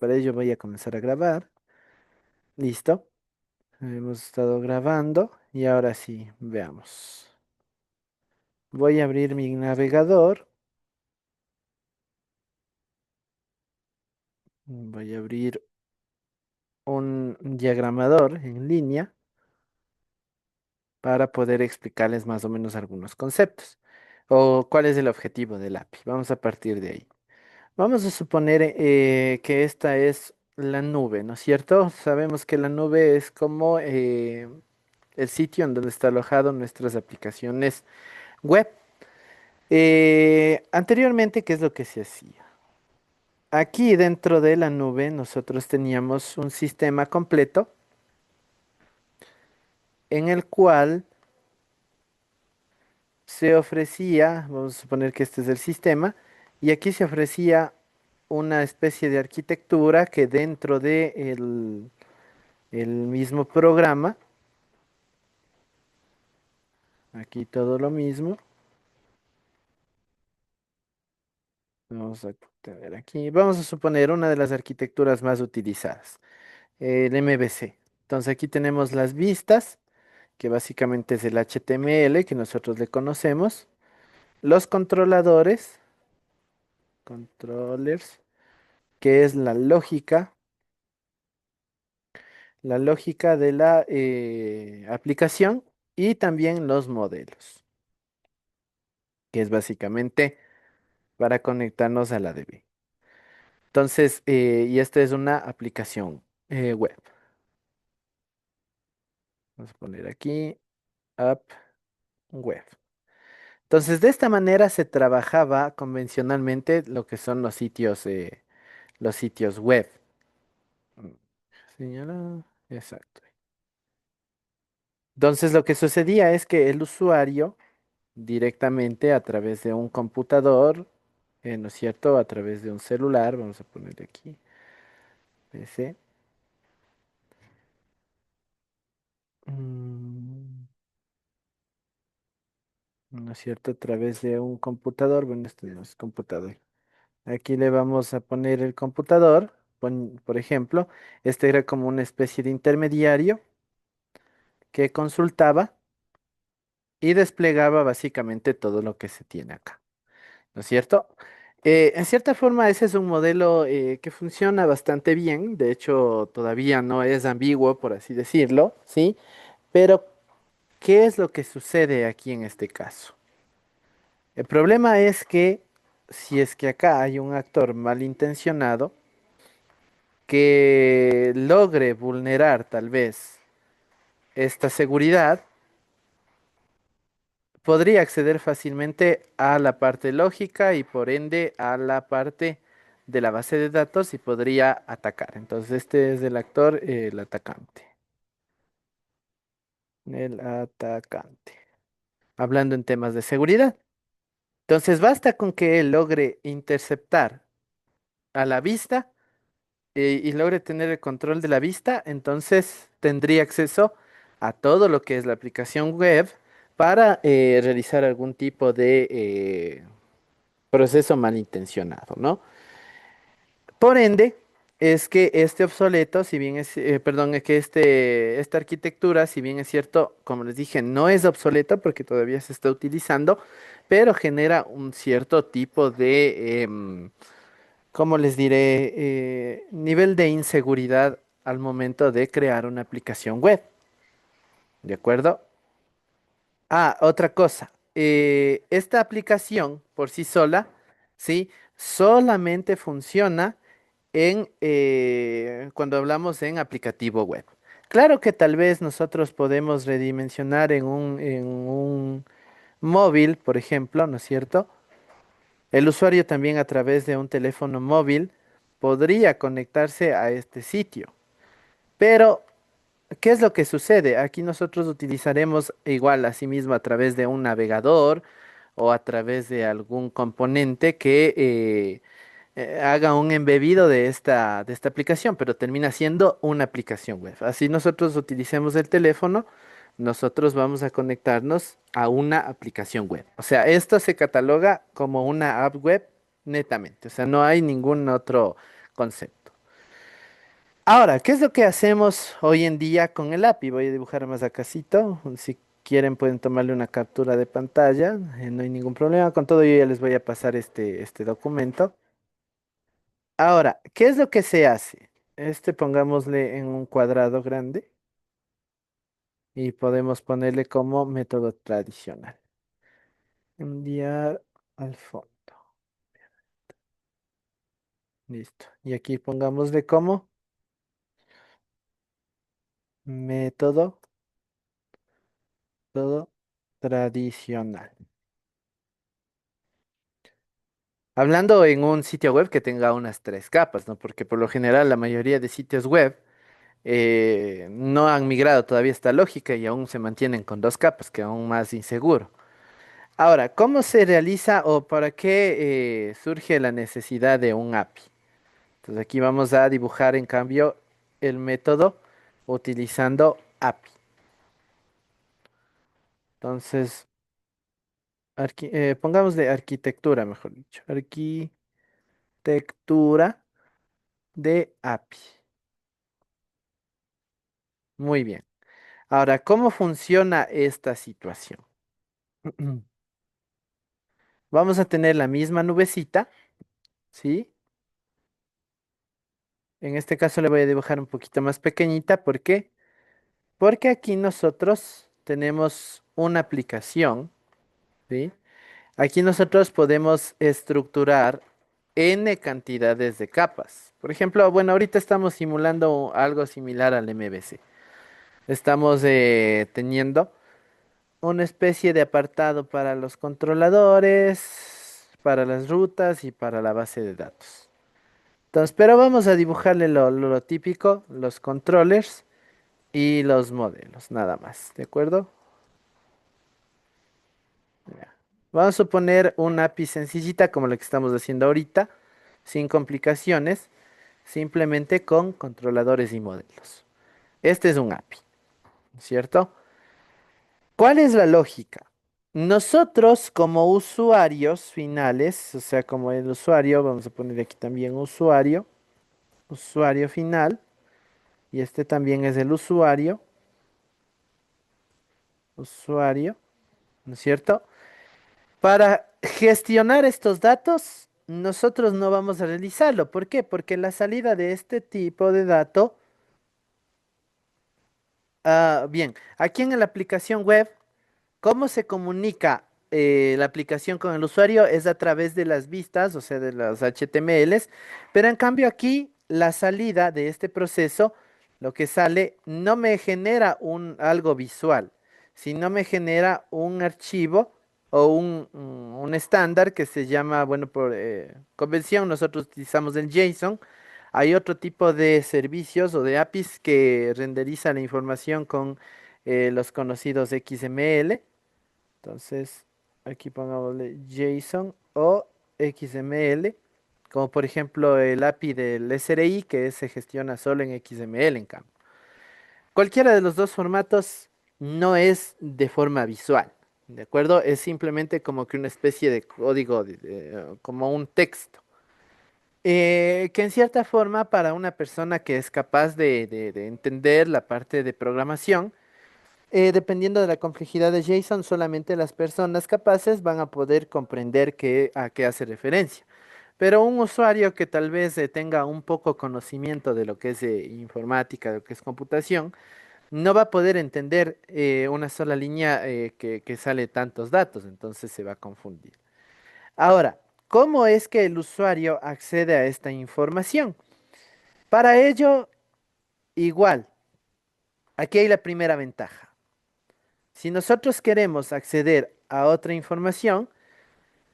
para ello voy a comenzar a grabar. Listo. Hemos estado grabando y ahora sí, veamos. Voy a abrir mi navegador. Voy a abrir un diagramador en línea para poder explicarles más o menos algunos conceptos o cuál es el objetivo del API. Vamos a partir de ahí. Vamos a suponer que esta es la nube, ¿no es cierto? Sabemos que la nube es como el sitio en donde está alojado nuestras aplicaciones web. Anteriormente, ¿qué es lo que se hacía? Aquí dentro de la nube nosotros teníamos un sistema completo en el cual se ofrecía, vamos a suponer que este es el sistema, y aquí se ofrecía una especie de arquitectura que dentro de el mismo programa, aquí todo lo mismo, vamos a tener aquí, vamos a suponer una de las arquitecturas más utilizadas, el MVC. Entonces aquí tenemos las vistas, que básicamente es el HTML que nosotros le conocemos, los controladores, controllers, que es la lógica de la aplicación y también los modelos, que es básicamente para conectarnos a la DB. Entonces, y esta es una aplicación web. Vamos a poner aquí app web. Entonces, de esta manera se trabajaba convencionalmente lo que son los sitios web. Mm, Señala, exacto. Entonces, lo que sucedía es que el usuario directamente a través de un computador, ¿no es cierto? A través de un celular, vamos a poner aquí, PC. mm, ¿No es cierto? A través de un computador, bueno, este no es computador. Aquí le vamos a poner el computador, por ejemplo, este era como una especie de intermediario que consultaba y desplegaba básicamente todo lo que se tiene acá, ¿no es cierto? En cierta forma, ese es un modelo que funciona bastante bien, de hecho, todavía no es ambiguo, por así decirlo, ¿sí? Pero, ¿qué es lo que sucede aquí en este caso? El problema es que si es que acá hay un actor malintencionado que logre vulnerar tal vez esta seguridad, podría acceder fácilmente a la parte lógica y por ende a la parte de la base de datos y podría atacar. Entonces este es el actor, el atacante. El atacante. Hablando en temas de seguridad. Entonces basta con que él logre interceptar a la vista y logre tener el control de la vista, entonces tendría acceso a todo lo que es la aplicación web para realizar algún tipo de proceso malintencionado, ¿no? Por ende, es que este obsoleto, si bien es, perdón, es que esta arquitectura, si bien es cierto, como les dije, no es obsoleta porque todavía se está utilizando, pero genera un cierto tipo de, ¿cómo les diré? Nivel de inseguridad al momento de crear una aplicación web, ¿de acuerdo? Ah, otra cosa. Esta aplicación por sí sola, ¿sí? Solamente funciona cuando hablamos en aplicativo web. Claro que tal vez nosotros podemos redimensionar en un móvil, por ejemplo, ¿no es cierto? El usuario también a través de un teléfono móvil podría conectarse a este sitio. Pero, ¿qué es lo que sucede? Aquí nosotros utilizaremos igual, asimismo, a través de un navegador o a través de algún componente que haga un embebido de esta aplicación, pero termina siendo una aplicación web. Así nosotros utilicemos el teléfono, nosotros vamos a conectarnos a una aplicación web. O sea, esto se cataloga como una app web netamente, o sea, no hay ningún otro concepto. Ahora, ¿qué es lo que hacemos hoy en día con el API? Voy a dibujar más acácito. Si quieren pueden tomarle una captura de pantalla, no hay ningún problema. Con todo yo ya les voy a pasar este documento. Ahora, ¿qué es lo que se hace? Pongámosle en un cuadrado grande y podemos ponerle como método tradicional. Enviar al fondo. Listo. Y aquí pongámosle como método todo tradicional. Hablando en un sitio web que tenga unas tres capas, ¿no? Porque por lo general la mayoría de sitios web no han migrado todavía esta lógica y aún se mantienen con dos capas, que es aún más inseguro. Ahora, ¿cómo se realiza o para qué surge la necesidad de un API? Entonces aquí vamos a dibujar en cambio el método utilizando API. Entonces, pongamos de arquitectura, mejor dicho. Arquitectura de API. Muy bien. Ahora, ¿cómo funciona esta situación? Vamos a tener la misma nubecita, ¿sí? En este caso le voy a dibujar un poquito más pequeñita. ¿Por qué? Porque aquí nosotros tenemos una aplicación, ¿sí? Aquí nosotros podemos estructurar n cantidades de capas. Por ejemplo, bueno, ahorita estamos simulando algo similar al MVC. Estamos teniendo una especie de apartado para los controladores, para las rutas y para la base de datos. Entonces, pero vamos a dibujarle lo típico, los controllers y los modelos, nada más, ¿de acuerdo? Ya. Vamos a suponer una API sencillita como la que estamos haciendo ahorita, sin complicaciones, simplemente con controladores y modelos. Este es un API, ¿cierto? ¿Cuál es la lógica? Nosotros como usuarios finales, o sea, como el usuario, vamos a poner aquí también usuario, usuario final, y este también es el usuario, usuario, ¿no es cierto? Para gestionar estos datos, nosotros no vamos a realizarlo. ¿Por qué? Porque la salida de este tipo de dato, bien, aquí en la aplicación web, ¿cómo se comunica la aplicación con el usuario? Es a través de las vistas, o sea, de los HTMLs, pero en cambio aquí la salida de este proceso, lo que sale, no me genera algo visual, sino me genera un archivo o un estándar que se llama, bueno, por convención, nosotros utilizamos el JSON. Hay otro tipo de servicios o de APIs que renderiza la información con los conocidos XML. Entonces, aquí pongámosle JSON o XML, como por ejemplo el API del SRI que se gestiona solo en XML en cambio. Cualquiera de los dos formatos no es de forma visual, ¿de acuerdo? Es simplemente como que una especie de código, como un texto. Que en cierta forma para una persona que es capaz de entender la parte de programación, dependiendo de la complejidad de JSON, solamente las personas capaces van a poder comprender a qué hace referencia. Pero un usuario que tal vez tenga un poco conocimiento de lo que es informática, de lo que es computación, no va a poder entender una sola línea que sale tantos datos, entonces se va a confundir. Ahora, ¿cómo es que el usuario accede a esta información? Para ello, igual, aquí hay la primera ventaja. Si nosotros queremos acceder a otra información,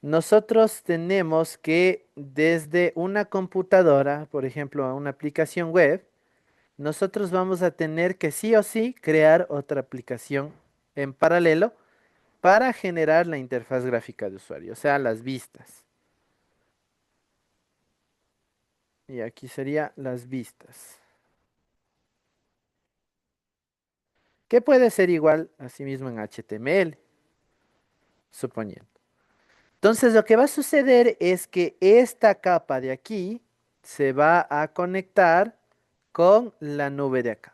nosotros tenemos que desde una computadora, por ejemplo, a una aplicación web, nosotros vamos a tener que sí o sí crear otra aplicación en paralelo para generar la interfaz gráfica de usuario, o sea, las vistas. Y aquí sería las vistas, que puede ser igual asimismo en HTML, suponiendo. Entonces lo que va a suceder es que esta capa de aquí se va a conectar con la nube de acá.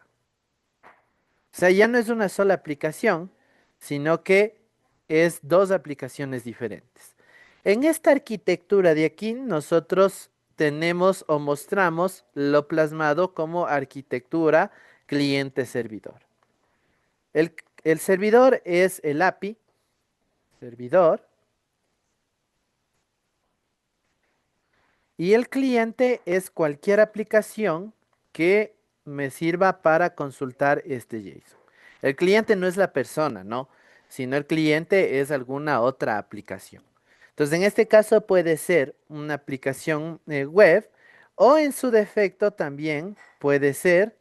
O sea, ya no es una sola aplicación, sino que es dos aplicaciones diferentes. En esta arquitectura de aquí, nosotros tenemos o mostramos lo plasmado como arquitectura cliente-servidor. El servidor es el API, servidor, y el cliente es cualquier aplicación que me sirva para consultar este JSON. El cliente no es la persona, ¿no? Sino el cliente es alguna otra aplicación. Entonces, en este caso puede ser una aplicación web o en su defecto también puede ser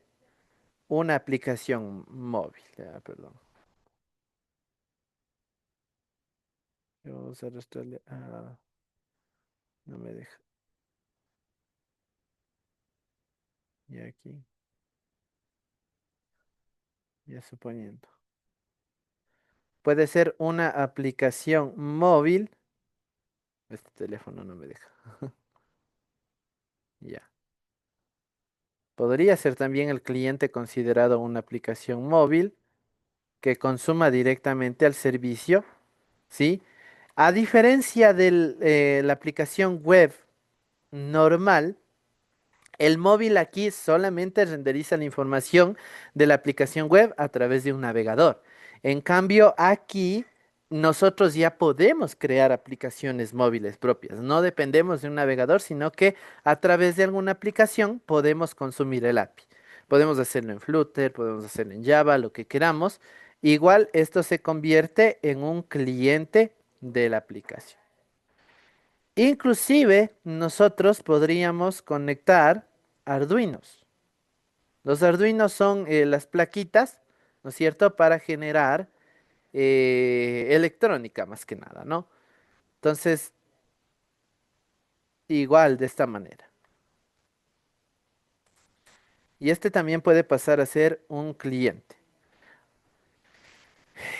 una aplicación móvil. Ya, perdón. Vamos a arrastrarle. No me deja. Y aquí, ya suponiendo. Puede ser una aplicación móvil. Este teléfono no me deja. Ya. Podría ser también el cliente considerado una aplicación móvil que consuma directamente al servicio, ¿sí? A diferencia de la aplicación web normal, el móvil aquí solamente renderiza la información de la aplicación web a través de un navegador. En cambio, aquí nosotros ya podemos crear aplicaciones móviles propias. No dependemos de un navegador, sino que a través de alguna aplicación podemos consumir el API. Podemos hacerlo en Flutter, podemos hacerlo en Java, lo que queramos. Igual esto se convierte en un cliente de la aplicación. Inclusive nosotros podríamos conectar Arduinos. Los Arduinos son las plaquitas, ¿no es cierto?, para generar electrónica más que nada, ¿no? Entonces, igual de esta manera. Y este también puede pasar a ser un cliente.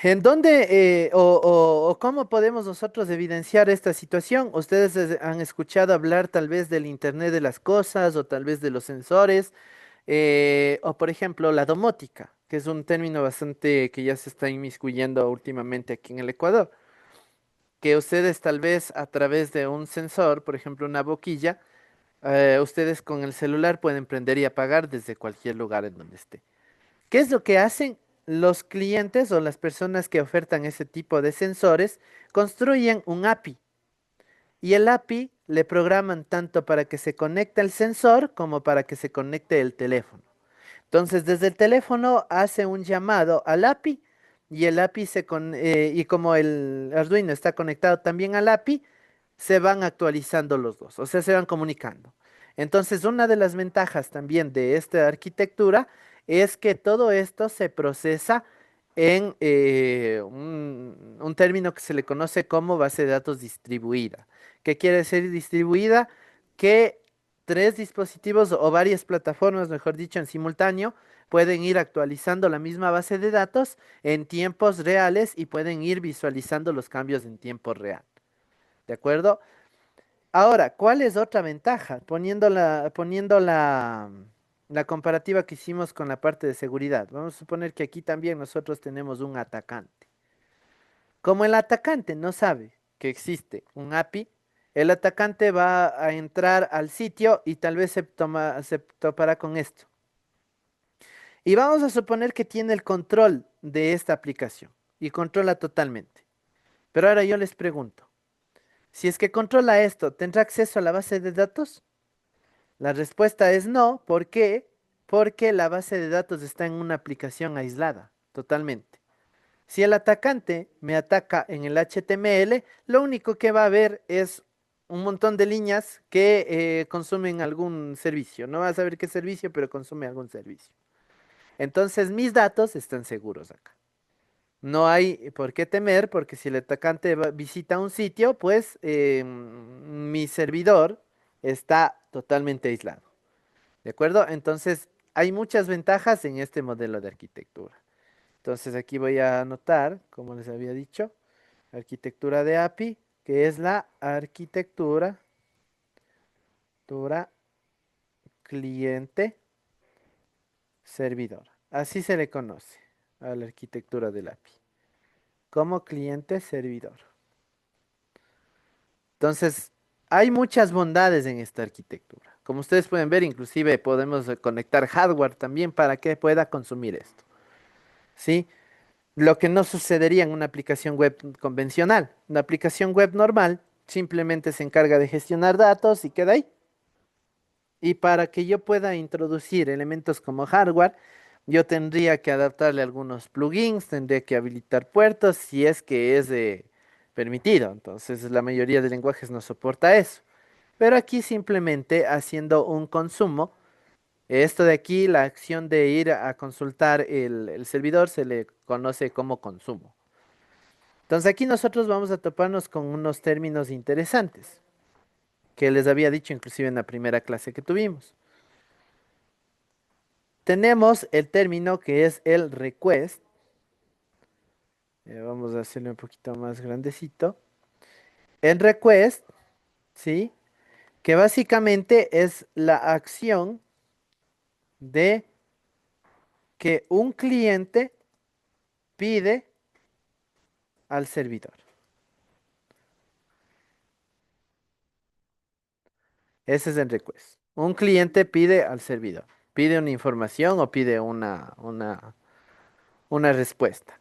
¿En dónde o cómo podemos nosotros evidenciar esta situación? Ustedes han escuchado hablar tal vez del Internet de las cosas o tal vez de los sensores. O por ejemplo, la domótica, que es un término bastante que ya se está inmiscuyendo últimamente aquí en el Ecuador, que ustedes tal vez a través de un sensor, por ejemplo, una boquilla, ustedes con el celular pueden prender y apagar desde cualquier lugar en donde esté. ¿Qué es lo que hacen los clientes o las personas que ofertan ese tipo de sensores? Construyen un API y el API le programan tanto para que se conecte el sensor como para que se conecte el teléfono. Entonces, desde el teléfono hace un llamado al API y el API y como el Arduino está conectado también al API, se van actualizando los dos, o sea, se van comunicando. Entonces, una de las ventajas también de esta arquitectura es que todo esto se procesa en un término que se le conoce como base de datos distribuida. ¿Qué quiere decir distribuida? Que tres dispositivos o varias plataformas, mejor dicho, en simultáneo, pueden ir actualizando la misma base de datos en tiempos reales y pueden ir visualizando los cambios en tiempo real. ¿De acuerdo? Ahora, ¿cuál es otra ventaja? Poniendo la comparativa que hicimos con la parte de seguridad. Vamos a suponer que aquí también nosotros tenemos un atacante. Como el atacante no sabe que existe un API, el atacante va a entrar al sitio y tal vez se topará con esto. Y vamos a suponer que tiene el control de esta aplicación y controla totalmente. Pero ahora yo les pregunto, si es que controla esto, ¿tendrá acceso a la base de datos? La respuesta es no. ¿Por qué? Porque la base de datos está en una aplicación aislada, totalmente. Si el atacante me ataca en el HTML, lo único que va a ver es un montón de líneas que consumen algún servicio. No vas a saber qué servicio, pero consume algún servicio. Entonces mis datos están seguros acá. No hay por qué temer, porque si el atacante visita un sitio, pues mi servidor está totalmente aislado. ¿De acuerdo? Entonces, hay muchas ventajas en este modelo de arquitectura. Entonces, aquí voy a anotar, como les había dicho, arquitectura de API, que es la arquitectura cliente servidor. Así se le conoce a la arquitectura del API, como cliente servidor. Entonces, hay muchas bondades en esta arquitectura. Como ustedes pueden ver, inclusive podemos conectar hardware también para que pueda consumir esto. ¿Sí? Lo que no sucedería en una aplicación web convencional. Una aplicación web normal simplemente se encarga de gestionar datos y queda ahí. Y para que yo pueda introducir elementos como hardware, yo tendría que adaptarle algunos plugins, tendría que habilitar puertos si es que es permitido. Entonces, la mayoría de lenguajes no soporta eso. Pero aquí simplemente haciendo un consumo, esto de aquí, la acción de ir a consultar el servidor se le conoce como consumo. Entonces aquí nosotros vamos a toparnos con unos términos interesantes que les había dicho inclusive en la primera clase que tuvimos. Tenemos el término que es el request. Vamos a hacerlo un poquito más grandecito. El request, ¿sí? Que básicamente es la acción de que un cliente pide al servidor. Ese es el request. Un cliente pide al servidor. Pide una información o pide una respuesta.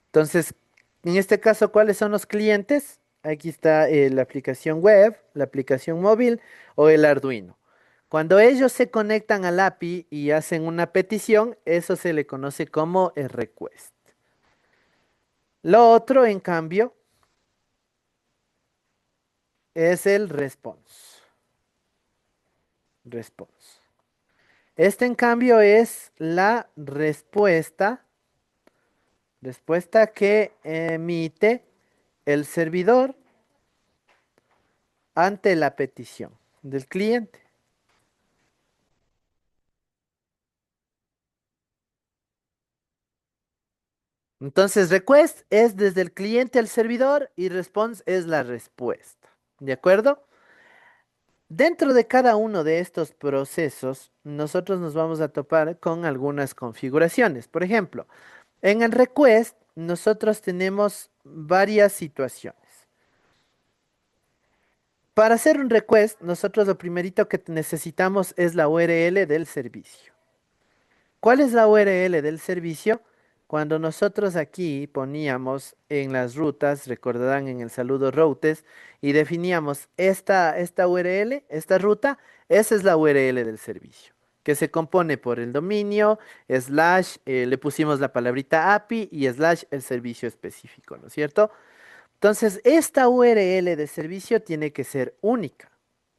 Entonces, en este caso, ¿cuáles son los clientes? Aquí está la aplicación web, la aplicación móvil o el Arduino. Cuando ellos se conectan al API y hacen una petición, eso se le conoce como el request. Lo otro, en cambio, es el response. Response. Este, en cambio, es la respuesta que emite el servidor ante la petición del cliente. Entonces, request es desde el cliente al servidor y response es la respuesta. ¿De acuerdo? Dentro de cada uno de estos procesos, nosotros nos vamos a topar con algunas configuraciones. Por ejemplo, en el request, nosotros tenemos varias situaciones. Para hacer un request, nosotros lo primerito que necesitamos es la URL del servicio. ¿Cuál es la URL del servicio? Cuando nosotros aquí poníamos en las rutas, recordarán en el saludo routes, y definíamos esta URL, esta ruta, esa es la URL del servicio, que se compone por el dominio, slash, le pusimos la palabrita API y slash el servicio específico, ¿no es cierto? Entonces, esta URL de servicio tiene que ser única,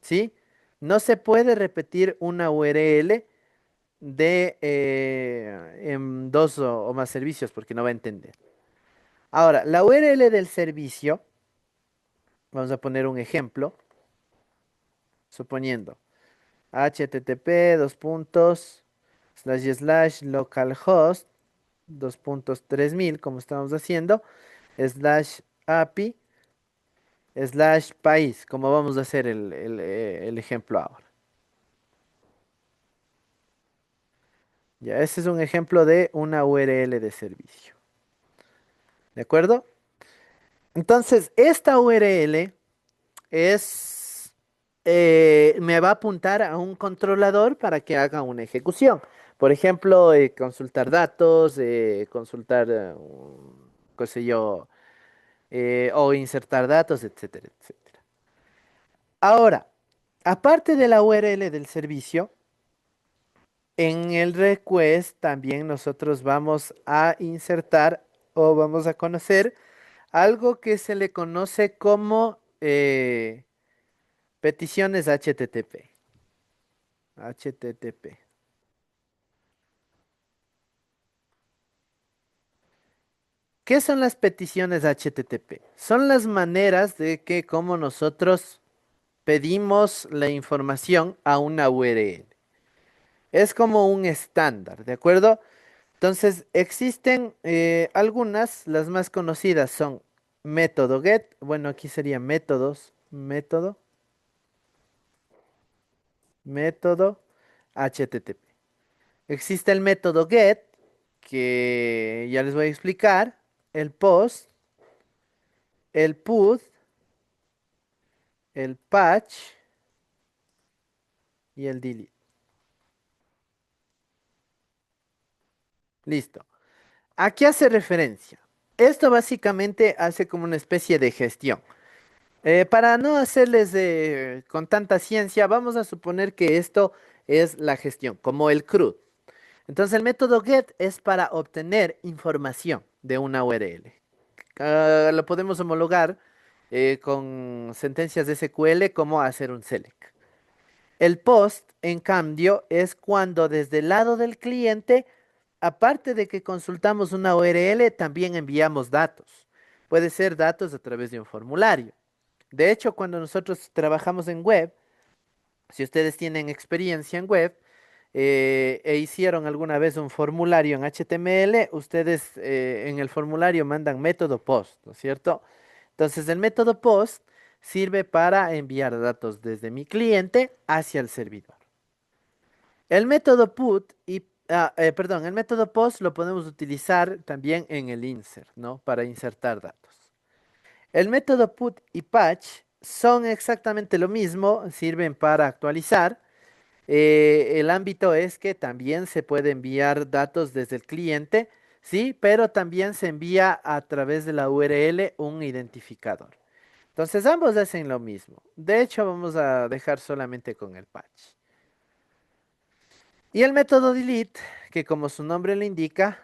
¿sí? No se puede repetir una URL en dos o más servicios porque no va a entender. Ahora, la URL del servicio, vamos a poner un ejemplo, suponiendo http dos puntos slash slash localhost 2.3000 como estamos haciendo, slash API slash país, como vamos a hacer el ejemplo ahora. Ya, ese es un ejemplo de una URL de servicio. ¿De acuerdo? Entonces, esta URL me va a apuntar a un controlador para que haga una ejecución. Por ejemplo, consultar datos, consultar, qué sé yo, o insertar datos, etcétera, etcétera. Ahora, aparte de la URL del servicio, en el request también nosotros vamos a insertar o vamos a conocer algo que se le conoce como peticiones HTTP. HTTP. ¿Qué son las peticiones HTTP? Son las maneras de que como nosotros pedimos la información a una URL. Es como un estándar, ¿de acuerdo? Entonces, existen algunas, las más conocidas son método get, bueno, aquí sería métodos, método HTTP. Existe el método get, que ya les voy a explicar, el post, el put, el patch y el delete. Listo. ¿A qué hace referencia? Esto básicamente hace como una especie de gestión. Para no hacerles con tanta ciencia, vamos a suponer que esto es la gestión, como el CRUD. Entonces el método get es para obtener información de una URL. Lo podemos homologar con sentencias de SQL como hacer un select. El post, en cambio, es cuando desde el lado del cliente, aparte de que consultamos una URL, también enviamos datos. Puede ser datos a través de un formulario. De hecho, cuando nosotros trabajamos en web, si ustedes tienen experiencia en web e hicieron alguna vez un formulario en HTML, ustedes en el formulario mandan método post, ¿no es cierto? Entonces, el método post sirve para enviar datos desde mi cliente hacia el servidor. El método put y, perdón, el método post lo podemos utilizar también en el insert, ¿no? Para insertar datos. El método put y patch son exactamente lo mismo, sirven para actualizar. El ámbito es que también se puede enviar datos desde el cliente, sí, pero también se envía a través de la URL un identificador. Entonces ambos hacen lo mismo. De hecho, vamos a dejar solamente con el patch. Y el método delete, que como su nombre le indica,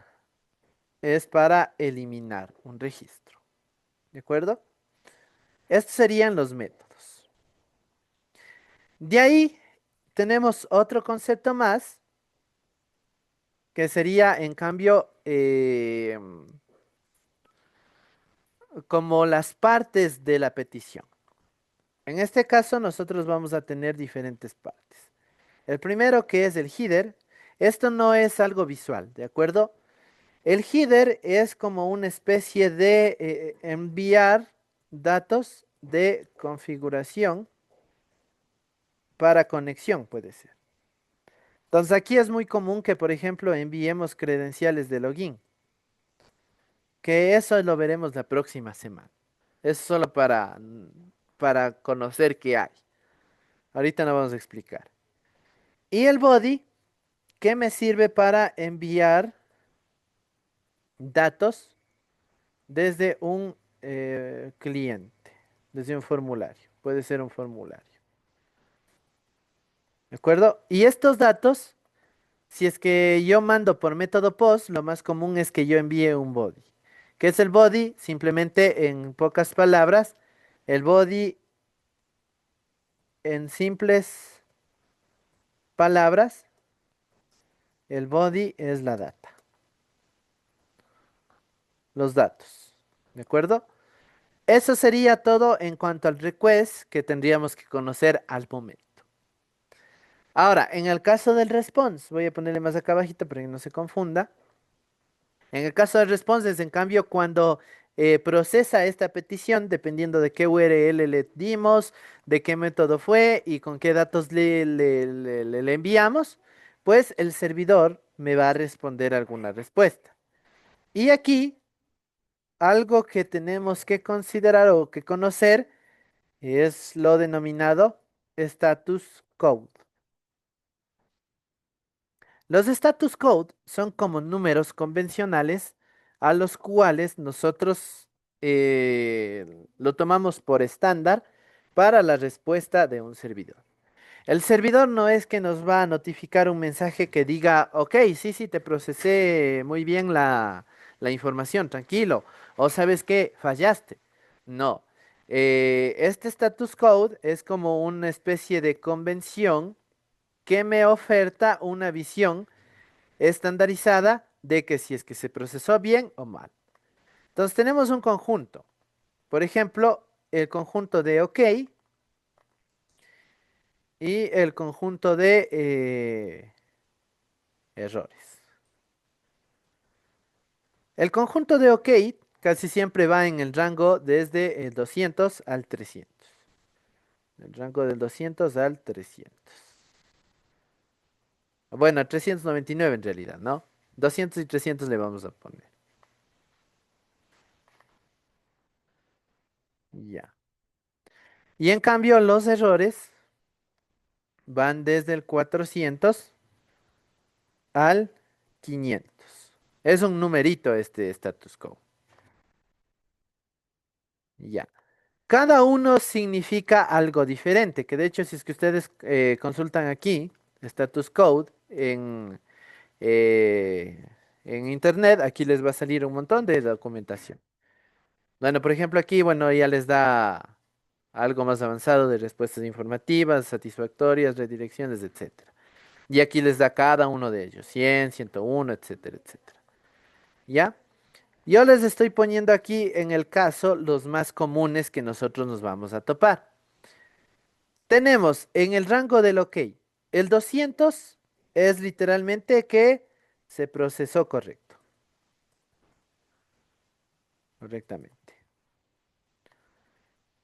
es para eliminar un registro. ¿De acuerdo? Estos serían los métodos. De ahí tenemos otro concepto más, que sería, en cambio, como las partes de la petición. En este caso, nosotros vamos a tener diferentes partes. El primero, que es el header. Esto no es algo visual, ¿de acuerdo? El header es como una especie de enviar datos de configuración para conexión, puede ser. Entonces aquí es muy común que, por ejemplo, enviemos credenciales de login, que eso lo veremos la próxima semana. Es solo para conocer qué hay. Ahorita no vamos a explicar. Y el body, que me sirve para enviar datos desde un cliente, desde un formulario. Puede ser un formulario. ¿De acuerdo? Y estos datos, si es que yo mando por método post, lo más común es que yo envíe un body. ¿Qué es el body? Simplemente, en pocas palabras, el body, en simples palabras, el body es la data, los datos. ¿De acuerdo? Eso sería todo en cuanto al request que tendríamos que conocer al momento. Ahora, en el caso del response, voy a ponerle más acá abajito para que no se confunda. En el caso del response es, en cambio, cuando procesa esta petición, dependiendo de qué URL le dimos, de qué método fue y con qué datos le enviamos, pues el servidor me va a responder alguna respuesta. Y aquí, algo que tenemos que considerar o que conocer es lo denominado status code. Los status code son como números convencionales a los cuales nosotros lo tomamos por estándar para la respuesta de un servidor. El servidor no es que nos va a notificar un mensaje que diga, ok, sí, sí, te procesé muy bien la información, tranquilo. O sabes qué, fallaste. No. Este status code es como una especie de convención que me oferta una visión estandarizada de que si es que se procesó bien o mal. Entonces tenemos un conjunto. Por ejemplo, el conjunto de OK y el conjunto de errores. El conjunto de OK casi siempre va en el rango desde el 200 al 300. El rango del 200 al 300. Bueno, 399 en realidad, ¿no? 200 y 300 le vamos a poner. Ya. Y en cambio, los errores van desde el 400 al 500. Es un numerito este status quo. Ya. Cada uno significa algo diferente, que de hecho si es que ustedes consultan aquí, status code, eh, en internet, aquí les va a salir un montón de documentación. Bueno, por ejemplo aquí, bueno, ya les da algo más avanzado de respuestas informativas, satisfactorias, redirecciones, etcétera. Y aquí les da cada uno de ellos, 100, 101, etcétera, etcétera. ¿Ya? Yo les estoy poniendo aquí en el caso los más comunes que nosotros nos vamos a topar. Tenemos en el rango del OK, el 200 es literalmente que se procesó correctamente.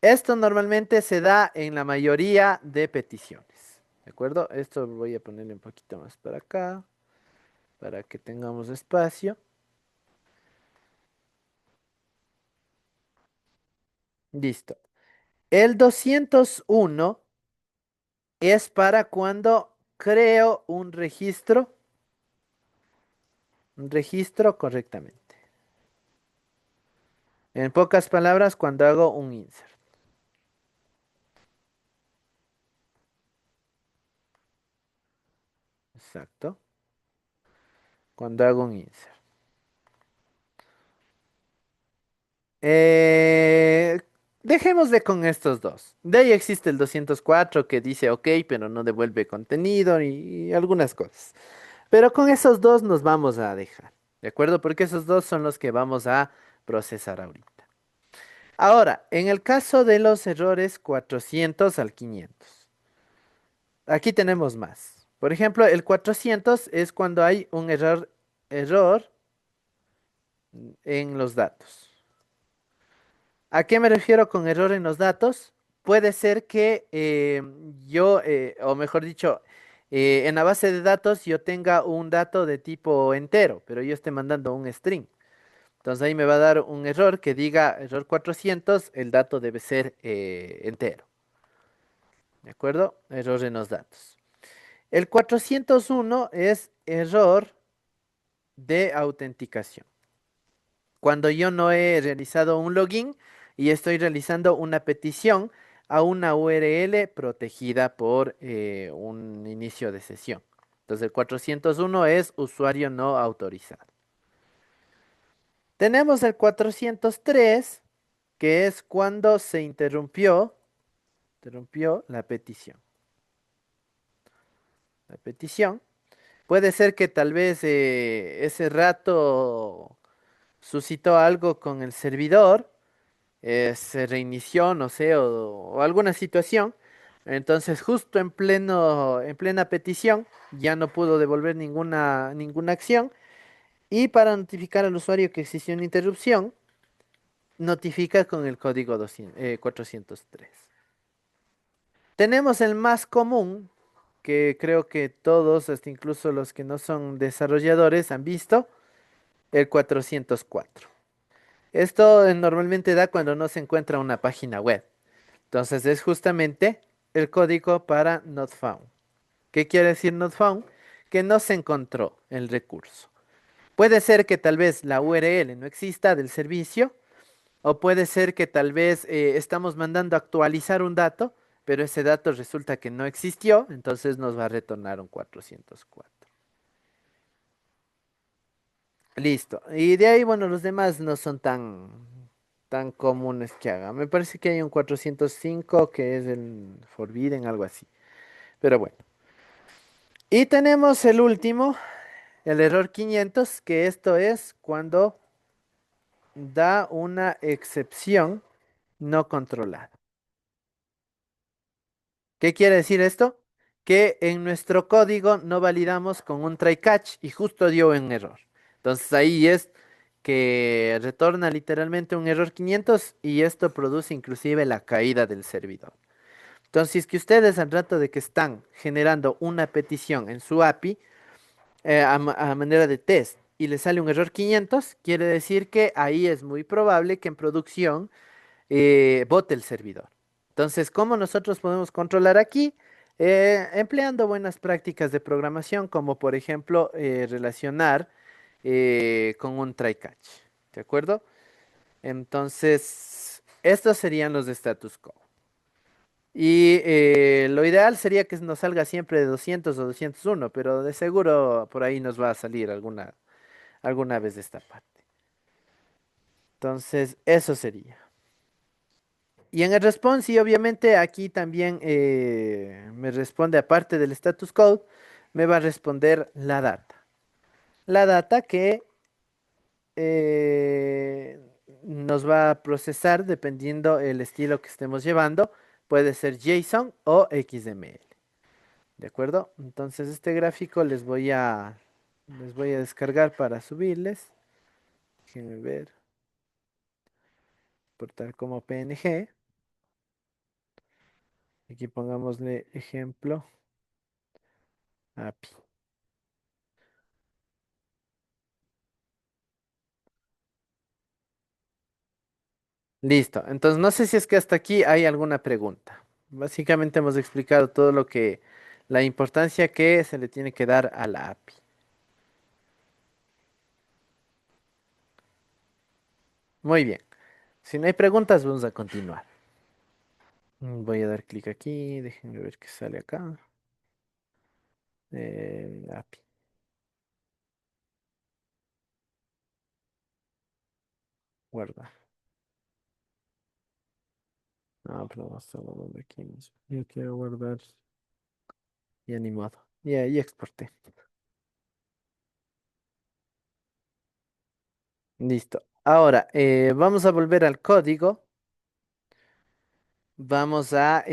Esto normalmente se da en la mayoría de peticiones. ¿De acuerdo? Esto voy a ponerle un poquito más para acá, para que tengamos espacio. Listo. El 201 es para cuando creo un registro correctamente. En pocas palabras, cuando hago un insert. Exacto. Cuando hago un insert. Eh, Dejémosle con estos dos. De ahí existe el 204 que dice OK, pero no devuelve contenido y algunas cosas. Pero con esos dos nos vamos a dejar. ¿De acuerdo? Porque esos dos son los que vamos a procesar ahorita. Ahora, en el caso de los errores 400 al 500. Aquí tenemos más. Por ejemplo, el 400 es cuando hay un error en los datos. ¿A qué me refiero con error en los datos? Puede ser que o mejor dicho, en la base de datos yo tenga un dato de tipo entero, pero yo esté mandando un string. Entonces ahí me va a dar un error que diga error 400, el dato debe ser entero. ¿De acuerdo? Error en los datos. El 401 es error de autenticación. Cuando yo no he realizado un login y estoy realizando una petición a una URL protegida por un inicio de sesión. Entonces el 401 es usuario no autorizado. Tenemos el 403, que es cuando se interrumpió la petición. La petición. Puede ser que tal vez ese rato suscitó algo con el servidor, se reinició, no sé, o alguna situación. Entonces, justo en plena petición, ya no pudo devolver ninguna acción. Y para notificar al usuario que existió una interrupción, notifica con el código 403. Tenemos el más común, que creo que todos, hasta incluso los que no son desarrolladores, han visto, el 404. Esto normalmente da cuando no se encuentra una página web. Entonces es justamente el código para not found. ¿Qué quiere decir not found? Que no se encontró el recurso. Puede ser que tal vez la URL no exista del servicio, o puede ser que tal vez estamos mandando a actualizar un dato, pero ese dato resulta que no existió, entonces nos va a retornar un 404. Listo. Y de ahí, bueno, los demás no son tan comunes que hagan. Me parece que hay un 405 que es el Forbidden, algo así. Pero bueno. Y tenemos el último, el error 500, que esto es cuando da una excepción no controlada. ¿Qué quiere decir esto? Que en nuestro código no validamos con un try catch y justo dio un error. Entonces ahí es que retorna literalmente un error 500 y esto produce inclusive la caída del servidor. Entonces, si es que ustedes al rato de que están generando una petición en su API, a manera de test y le sale un error 500, quiere decir que ahí es muy probable que en producción bote el servidor. Entonces, ¿cómo nosotros podemos controlar aquí? Empleando buenas prácticas de programación, como por ejemplo relacionar con un try catch. ¿De acuerdo? Entonces, estos serían los de status quo. Y lo ideal sería que nos salga siempre de 200 o 201, pero de seguro por ahí nos va a salir alguna vez de esta parte. Entonces, eso sería. Y en el response, sí, obviamente aquí también me responde, aparte del status code, me va a responder la data. La data que eh, nos va a procesar dependiendo el estilo que estemos llevando. Puede ser JSON o XML. ¿De acuerdo? Entonces este gráfico les voy a descargar para subirles. Déjenme ver. Exportar como PNG. Aquí pongámosle ejemplo API. Listo. Entonces, no sé si es que hasta aquí hay alguna pregunta. Básicamente hemos explicado todo la importancia que se le tiene que dar a la API. Muy bien. Si no hay preguntas, vamos a continuar. Voy a dar clic aquí. Déjenme ver qué sale acá. API. Guarda. No, pero vamos a guardar aquí mismo. Yo quiero guardar. Ya ni modo. Ya exporté. Listo. Ahora, vamos a volver al código. Vamos a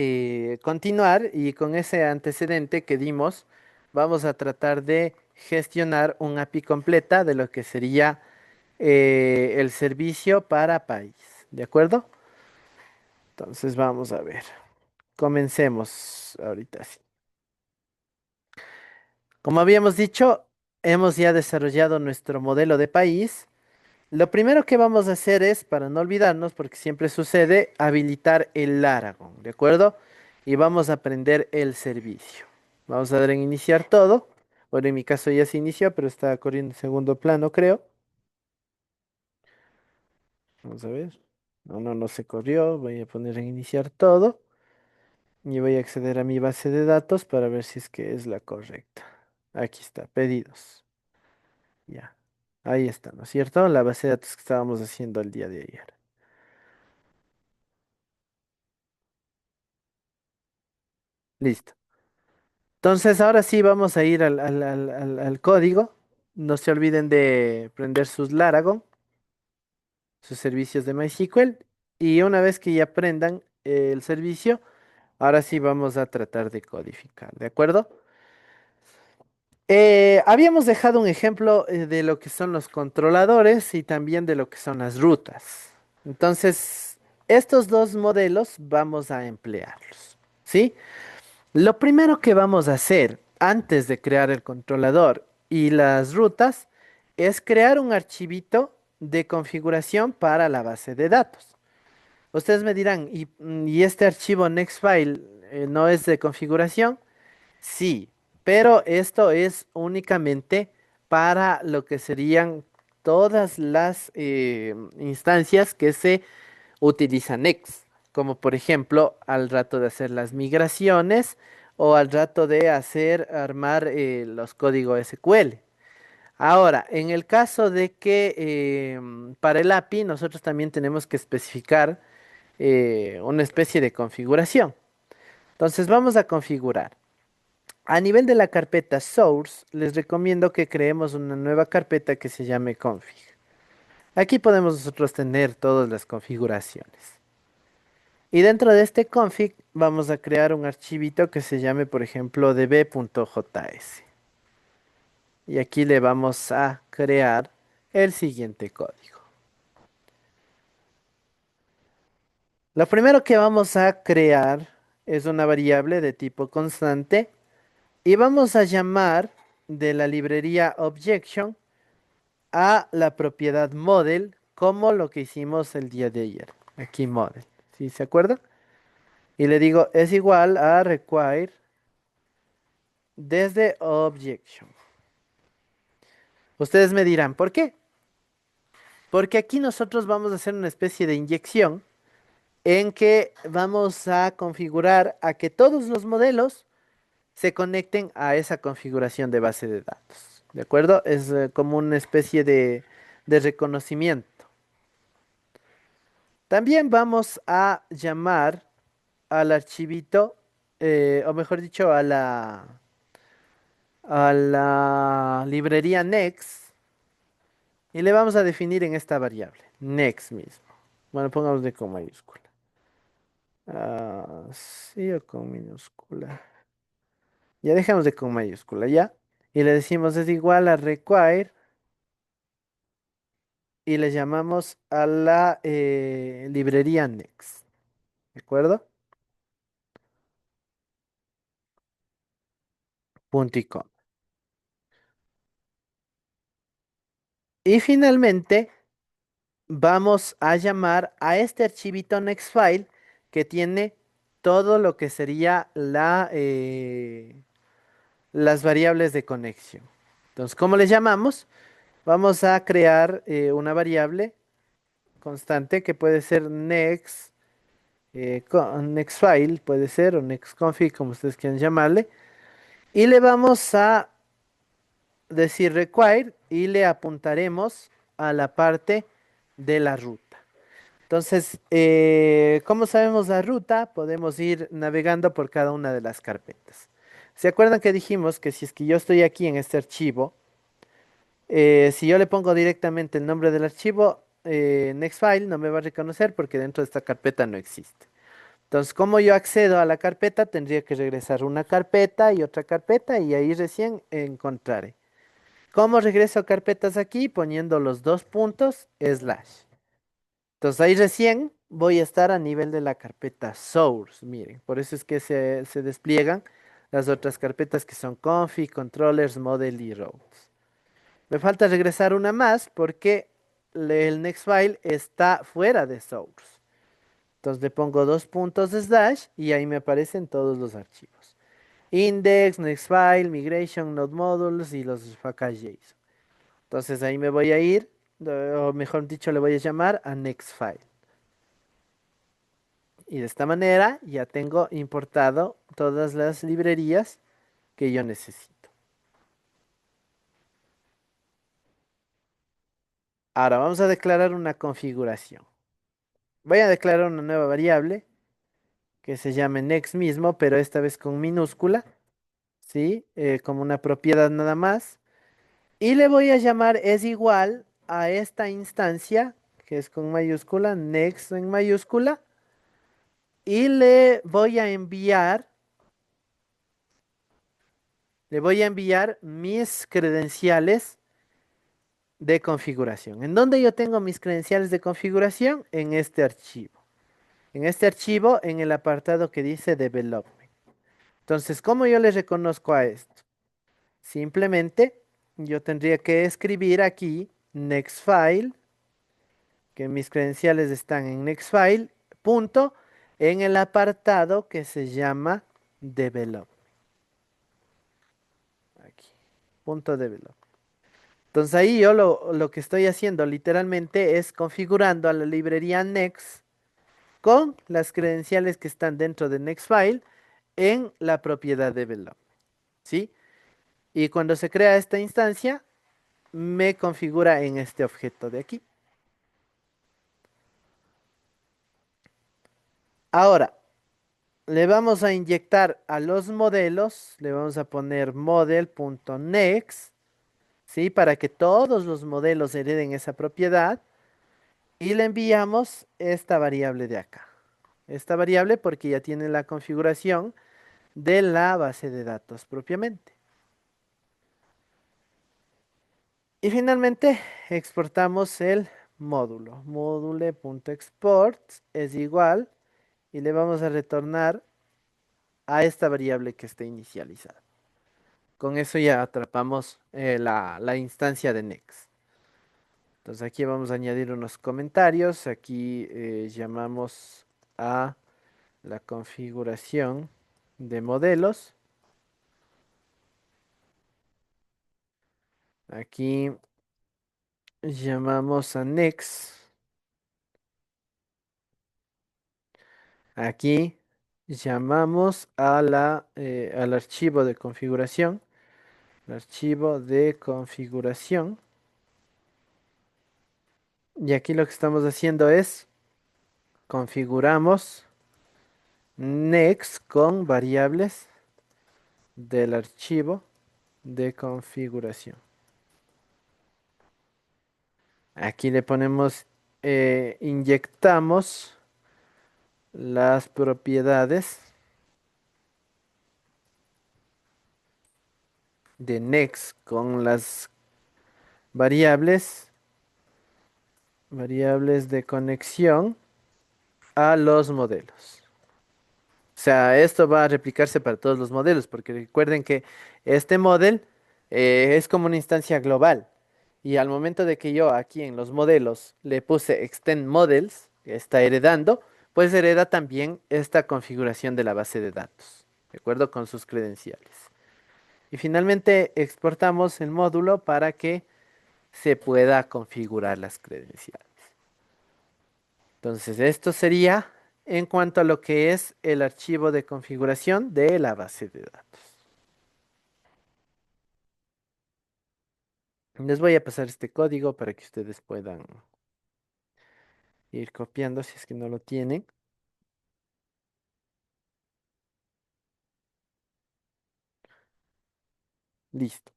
continuar y con ese antecedente que dimos, vamos a tratar de gestionar un API completa de lo que sería el servicio para país. ¿De acuerdo? Entonces vamos a ver. Comencemos ahorita sí. Como habíamos dicho, hemos ya desarrollado nuestro modelo de país. Lo primero que vamos a hacer es, para no olvidarnos, porque siempre sucede, habilitar el Laragon, ¿de acuerdo? Y vamos a prender el servicio. Vamos a dar en iniciar todo. Bueno, en mi caso ya se inició, pero está corriendo en segundo plano, creo. Vamos a ver. No se corrió. Voy a poner en iniciar todo. Y voy a acceder a mi base de datos para ver si es que es la correcta. Aquí está, pedidos. Ya. Ahí está, ¿no es cierto? La base de datos que estábamos haciendo el día de ayer. Listo. Entonces, ahora sí vamos a ir al código. No se olviden de prender sus Laragon, sus servicios de MySQL. Y una vez que ya prendan el servicio, ahora sí vamos a tratar de codificar, ¿de acuerdo? Habíamos dejado un ejemplo de lo que son los controladores y también de lo que son las rutas. Entonces, estos dos modelos vamos a emplearlos, ¿sí? Lo primero que vamos a hacer antes de crear el controlador y las rutas es crear un archivito de configuración para la base de datos. Ustedes me dirán, ¿y este archivo Nextfile no es de configuración? Sí, pero esto es únicamente para lo que serían todas las instancias que se utiliza Next, como por ejemplo al rato de hacer las migraciones o al rato de armar los códigos SQL. Ahora, en el caso de que para el API nosotros también tenemos que especificar una especie de configuración. Entonces vamos a configurar. A nivel de la carpeta source, les recomiendo que creemos una nueva carpeta que se llame config. Aquí podemos nosotros tener todas las configuraciones. Y dentro de este config vamos a crear un archivito que se llame, por ejemplo, db.js. Y aquí le vamos a crear el siguiente código. Lo primero que vamos a crear es una variable de tipo constante y vamos a llamar de la librería objection a la propiedad model, como lo que hicimos el día de ayer. Aquí model, ¿sí se acuerdan? Y le digo, es igual a require desde objection. Ustedes me dirán, ¿por qué? Porque aquí nosotros vamos a hacer una especie de inyección en que vamos a configurar a que todos los modelos se conecten a esa configuración de base de datos. ¿De acuerdo? Es como una especie de reconocimiento. También vamos a llamar al archivito, o mejor dicho, a la librería next y le vamos a definir en esta variable, next mismo. Bueno, pongámosle con mayúscula. Sí o con minúscula. Ya dejamos de con mayúscula, ¿ya? Y le decimos es igual a require y le llamamos a la librería next. ¿De acuerdo? Punto y coma. Y finalmente vamos a llamar a este archivito nextfile que tiene todo lo que sería las variables de conexión. Entonces, ¿cómo le llamamos? Vamos a crear una variable constante que puede ser next, nextfile, puede ser, o nextconfig, como ustedes quieran llamarle. Y le vamos a decir require y le apuntaremos a la parte de la ruta. Entonces, ¿cómo sabemos la ruta? Podemos ir navegando por cada una de las carpetas. ¿Se acuerdan que dijimos que si es que yo estoy aquí en este archivo, si yo le pongo directamente el nombre del archivo, Nextfile no me va a reconocer porque dentro de esta carpeta no existe. Entonces, ¿cómo yo accedo a la carpeta? Tendría que regresar una carpeta y otra carpeta y ahí recién encontraré. ¿Cómo regreso a carpetas aquí? Poniendo los dos puntos, slash. Entonces ahí recién voy a estar a nivel de la carpeta source. Miren, por eso es que se despliegan las otras carpetas que son config, controllers, model y roles. Me falta regresar una más porque el next file está fuera de source. Entonces le pongo dos puntos slash y ahí me aparecen todos los archivos. Index, next file, migration, node modules y los package.json. Entonces ahí me voy a ir, o mejor dicho, le voy a llamar a next file. Y de esta manera ya tengo importado todas las librerías que yo necesito. Ahora vamos a declarar una configuración. Voy a declarar una nueva variable que se llame next mismo, pero esta vez con minúscula, ¿sí? Como una propiedad nada más. Y le voy a llamar es igual a esta instancia, que es con mayúscula, next en mayúscula. Y le voy a enviar mis credenciales de configuración. ¿En dónde yo tengo mis credenciales de configuración? En este archivo. En este archivo, en el apartado que dice Development. Entonces, ¿cómo yo le reconozco a esto? Simplemente yo tendría que escribir aquí Nextfile, que mis credenciales están en Nextfile, punto, en el apartado que se llama Develop. Aquí, punto Develop. Entonces ahí yo lo que estoy haciendo literalmente es configurando a la librería Next con las credenciales que están dentro de Nextfile en la propiedad develop, ¿sí? Y cuando se crea esta instancia, me configura en este objeto de aquí. Ahora, le vamos a inyectar a los modelos, le vamos a poner model.next, ¿sí? Para que todos los modelos hereden esa propiedad. Y le enviamos esta variable de acá. Esta variable porque ya tiene la configuración de la base de datos propiamente. Y finalmente exportamos el módulo. Module.export es igual y le vamos a retornar a esta variable que está inicializada. Con eso ya atrapamos la instancia de Next. Entonces aquí vamos a añadir unos comentarios. Aquí llamamos a la configuración de modelos. Aquí llamamos a Next. Aquí llamamos a al archivo de configuración. El archivo de configuración. Y aquí lo que estamos haciendo es configuramos Next con variables del archivo de configuración. Aquí le ponemos, inyectamos las propiedades de Next con las variables, variables de conexión a los modelos. O sea, esto va a replicarse para todos los modelos, porque recuerden que este model es como una instancia global. Y al momento de que yo aquí en los modelos le puse extend models, que está heredando, pues hereda también esta configuración de la base de datos, de acuerdo con sus credenciales. Y finalmente exportamos el módulo para que se pueda configurar las credenciales. Entonces, esto sería en cuanto a lo que es el archivo de configuración de la base de datos. Les voy a pasar este código para que ustedes puedan ir copiando si es que no lo tienen. Listo.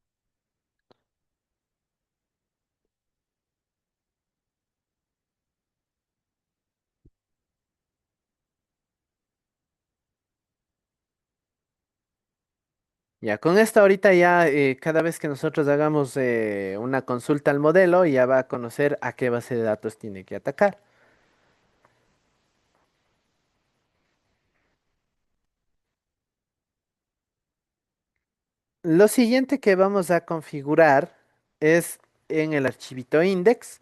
Ya, con esto ahorita ya cada vez que nosotros hagamos una consulta al modelo, ya va a conocer a qué base de datos tiene que atacar. Lo siguiente que vamos a configurar es en el archivito index,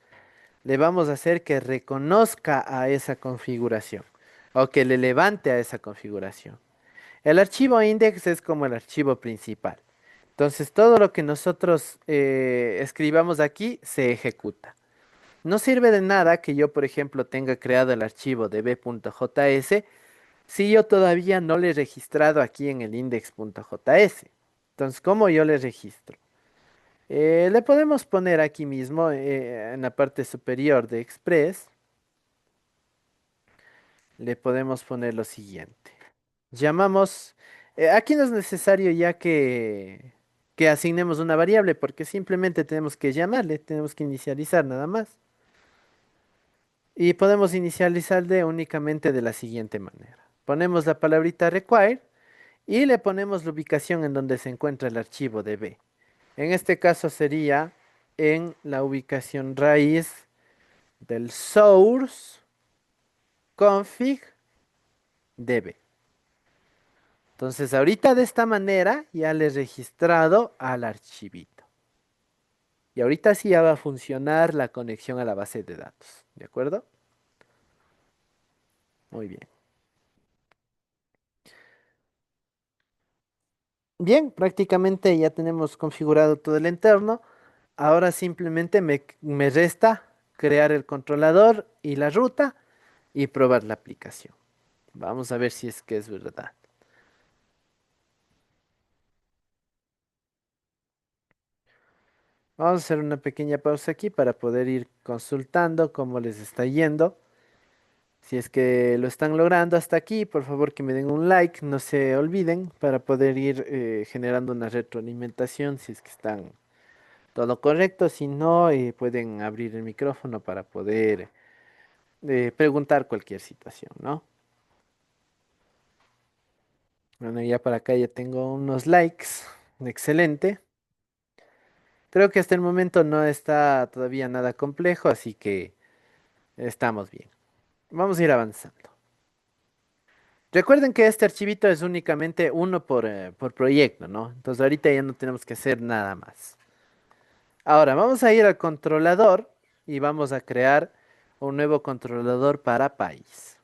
le vamos a hacer que reconozca a esa configuración o que le levante a esa configuración. El archivo index es como el archivo principal. Entonces todo lo que nosotros escribamos aquí se ejecuta. No sirve de nada que yo, por ejemplo, tenga creado el archivo de b.js si yo todavía no le he registrado aquí en el index.js. Entonces, ¿cómo yo le registro? Le podemos poner aquí mismo en la parte superior de Express, le podemos poner lo siguiente. Llamamos, aquí no es necesario ya que asignemos una variable porque simplemente tenemos que llamarle, tenemos que inicializar nada más. Y podemos inicializarle únicamente de la siguiente manera. Ponemos la palabrita require y le ponemos la ubicación en donde se encuentra el archivo de B. En este caso sería en la ubicación raíz del source config db. Entonces ahorita de esta manera ya le he registrado al archivito. Y ahorita sí ya va a funcionar la conexión a la base de datos. ¿De acuerdo? Muy bien. Bien, prácticamente ya tenemos configurado todo el entorno. Ahora simplemente me resta crear el controlador y la ruta y probar la aplicación. Vamos a ver si es que es verdad. Vamos a hacer una pequeña pausa aquí para poder ir consultando cómo les está yendo. Si es que lo están logrando hasta aquí, por favor que me den un like, no se olviden para poder ir generando una retroalimentación si es que están todo correcto. Si no, pueden abrir el micrófono para poder preguntar cualquier situación, ¿no? Bueno, ya para acá ya tengo unos likes. Excelente. Creo que hasta el momento no está todavía nada complejo, así que estamos bien. Vamos a ir avanzando. Recuerden que este archivito es únicamente uno por proyecto, ¿no? Entonces ahorita ya no tenemos que hacer nada más. Ahora vamos a ir al controlador y vamos a crear un nuevo controlador para país.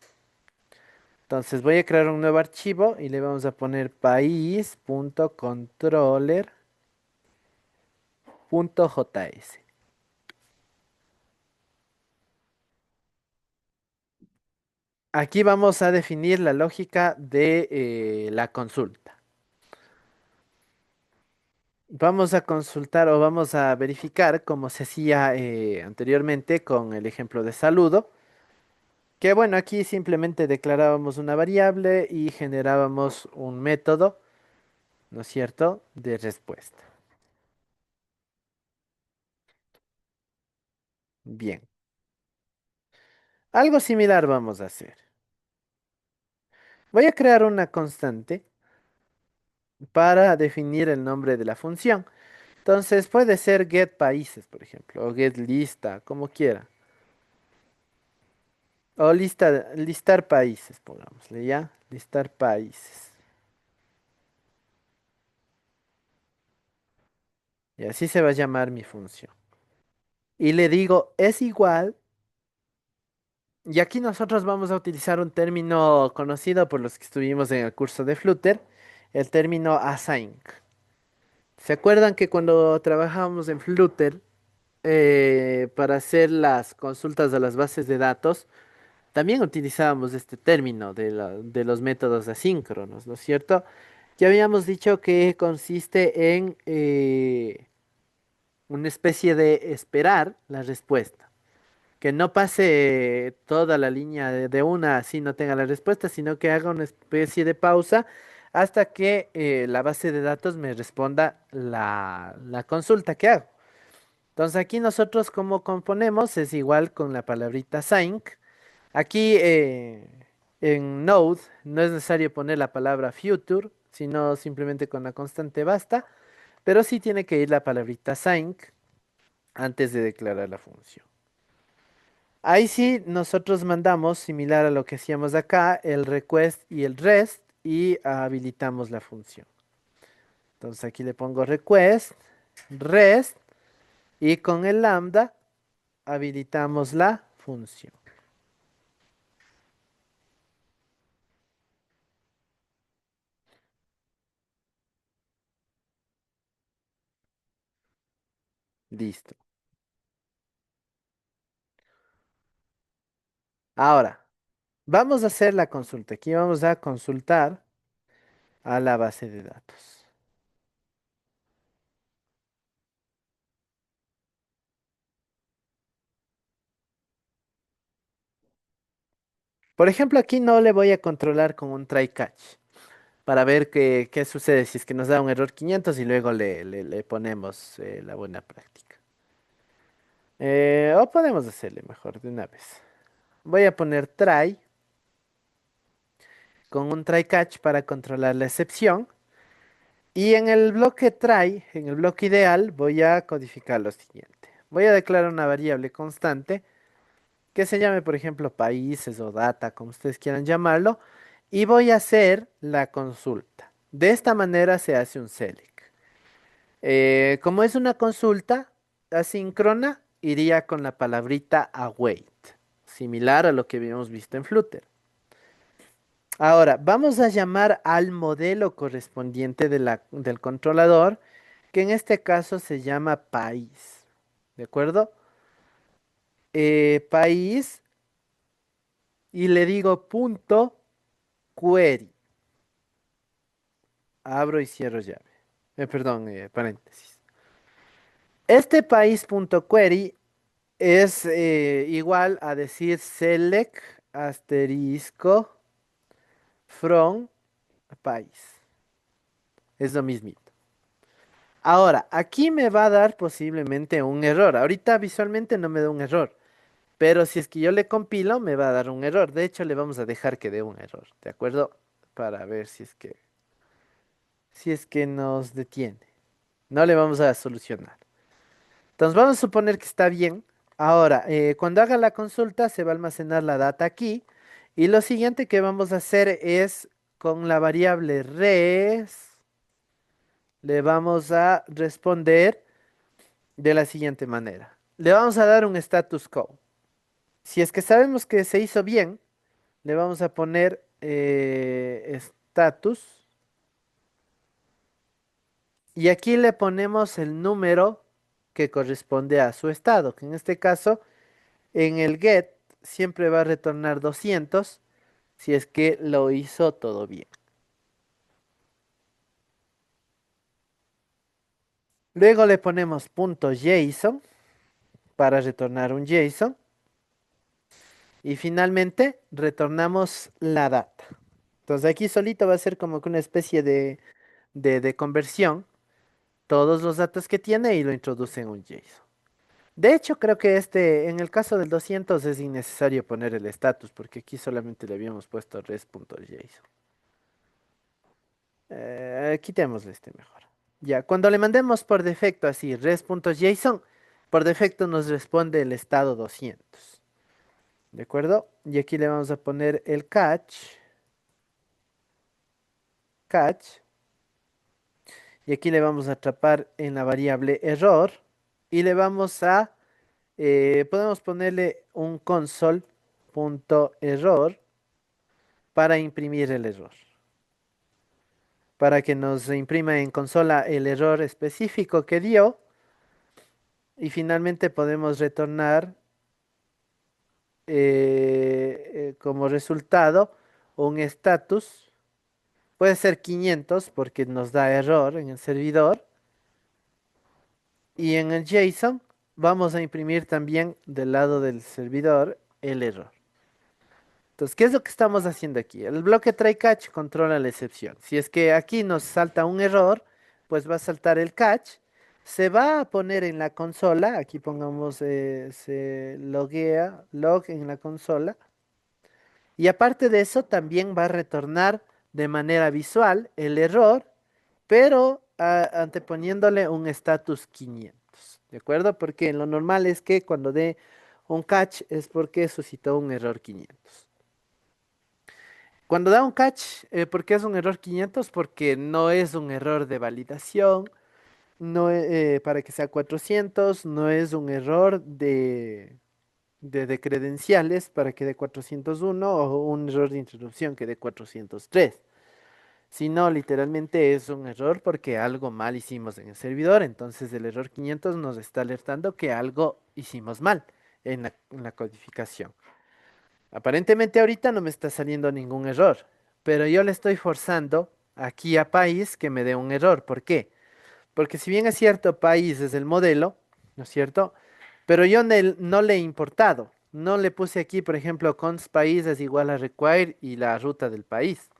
Entonces voy a crear un nuevo archivo y le vamos a poner país.controller.js. Aquí vamos a definir la lógica de la consulta. Vamos a consultar o vamos a verificar como se hacía anteriormente con el ejemplo de saludo. Que bueno, aquí simplemente declarábamos una variable y generábamos un método, ¿no es cierto?, de respuesta. Bien, algo similar vamos a hacer. Voy a crear una constante para definir el nombre de la función. Entonces puede ser get países, por ejemplo, o get lista, como quiera. O listar países, pongámosle ya. Listar países. Y así se va a llamar mi función. Y le digo es igual. Y aquí nosotros vamos a utilizar un término conocido por los que estuvimos en el curso de Flutter, el término async. ¿Se acuerdan que cuando trabajábamos en Flutter, para hacer las consultas de las bases de datos, también utilizábamos este término de los métodos asíncronos, ¿no es cierto? Ya habíamos dicho que consiste en una especie de esperar la respuesta. Que no pase toda la línea de una así no tenga la respuesta, sino que haga una especie de pausa hasta que la base de datos me responda la consulta que hago. Entonces aquí nosotros como componemos es igual con la palabrita sync. Aquí en Node no es necesario poner la palabra future, sino simplemente con la constante basta, pero sí tiene que ir la palabrita sync antes de declarar la función. Ahí sí nosotros mandamos, similar a lo que hacíamos acá, el request y el rest y habilitamos la función. Entonces aquí le pongo request, rest y con el lambda habilitamos la función. Listo. Ahora, vamos a hacer la consulta. Aquí vamos a consultar a la base de datos. Por ejemplo, aquí no le voy a controlar con un try catch para ver qué sucede si es que nos da un error 500 y luego le ponemos la buena práctica. O podemos hacerle mejor de una vez. Voy a poner try con un try catch para controlar la excepción. Y en el bloque try, en el bloque ideal, voy a codificar lo siguiente. Voy a declarar una variable constante que se llame, por ejemplo, países o data, como ustedes quieran llamarlo. Y voy a hacer la consulta. De esta manera se hace un select. Como es una consulta asíncrona, iría con la palabrita await, similar a lo que habíamos visto en Flutter. Ahora, vamos a llamar al modelo correspondiente del controlador, que en este caso se llama país. ¿De acuerdo? País y le digo punto query. Abro y cierro llave. Perdón, paréntesis. Este país.query es igual a decir select asterisco from país. Es lo mismito. Ahora, aquí me va a dar posiblemente un error. Ahorita visualmente no me da un error, pero si es que yo le compilo, me va a dar un error. De hecho, le vamos a dejar que dé un error, ¿de acuerdo? Para ver si es que nos detiene. No le vamos a solucionar. Entonces vamos a suponer que está bien. Ahora, cuando haga la consulta, se va a almacenar la data aquí Y lo siguiente que vamos a hacer es con la variable res, le vamos a responder de la siguiente manera. Le vamos a dar un status quo. Si es que sabemos que se hizo bien, le vamos a poner status y aquí le ponemos el número que corresponde a su estado, que en este caso en el get siempre va a retornar 200 si es que lo hizo todo bien. Luego le ponemos punto .json para retornar un JSON y finalmente retornamos la data. Entonces aquí solito va a ser como que una especie de conversión, todos los datos que tiene y lo introduce en un JSON. De hecho, creo que en el caso del 200 es innecesario poner el status porque aquí solamente le habíamos puesto res.json. Quitémosle este mejor. Ya, cuando le mandemos por defecto así res.json, por defecto nos responde el estado 200. ¿De acuerdo? Y aquí le vamos a poner el catch, y aquí le vamos a atrapar en la variable error, y le vamos a, podemos ponerle un console.error para imprimir el error, para que nos imprima en consola el error específico que dio, y finalmente podemos retornar como resultado un status. Puede ser 500 porque nos da error en el servidor. Y en el JSON vamos a imprimir también del lado del servidor el error. Entonces, ¿qué es lo que estamos haciendo aquí? El bloque try catch controla la excepción. Si es que aquí nos salta un error, pues va a saltar el catch. Se va a poner en la consola. Aquí pongamos, se loguea, log en la consola. Y aparte de eso, también va a retornar de manera visual el error, pero anteponiéndole un status 500. ¿De acuerdo? Porque lo normal es que cuando dé un catch es porque suscitó un error 500. Cuando da un catch, ¿por qué es un error 500? Porque no es un error de validación, no, para que sea 400, no es un error de credenciales para que dé 401 o un error de introducción que dé 403. Si no, literalmente es un error porque algo mal hicimos en el servidor. Entonces el error 500 nos está alertando que algo hicimos mal en la codificación. Aparentemente ahorita no me está saliendo ningún error, pero yo le estoy forzando aquí a país que me dé un error. ¿Por qué? Porque si bien es cierto, país es el modelo, ¿no es cierto? Pero yo no le he importado. No le puse aquí, por ejemplo, const país es igual a require y la ruta del país.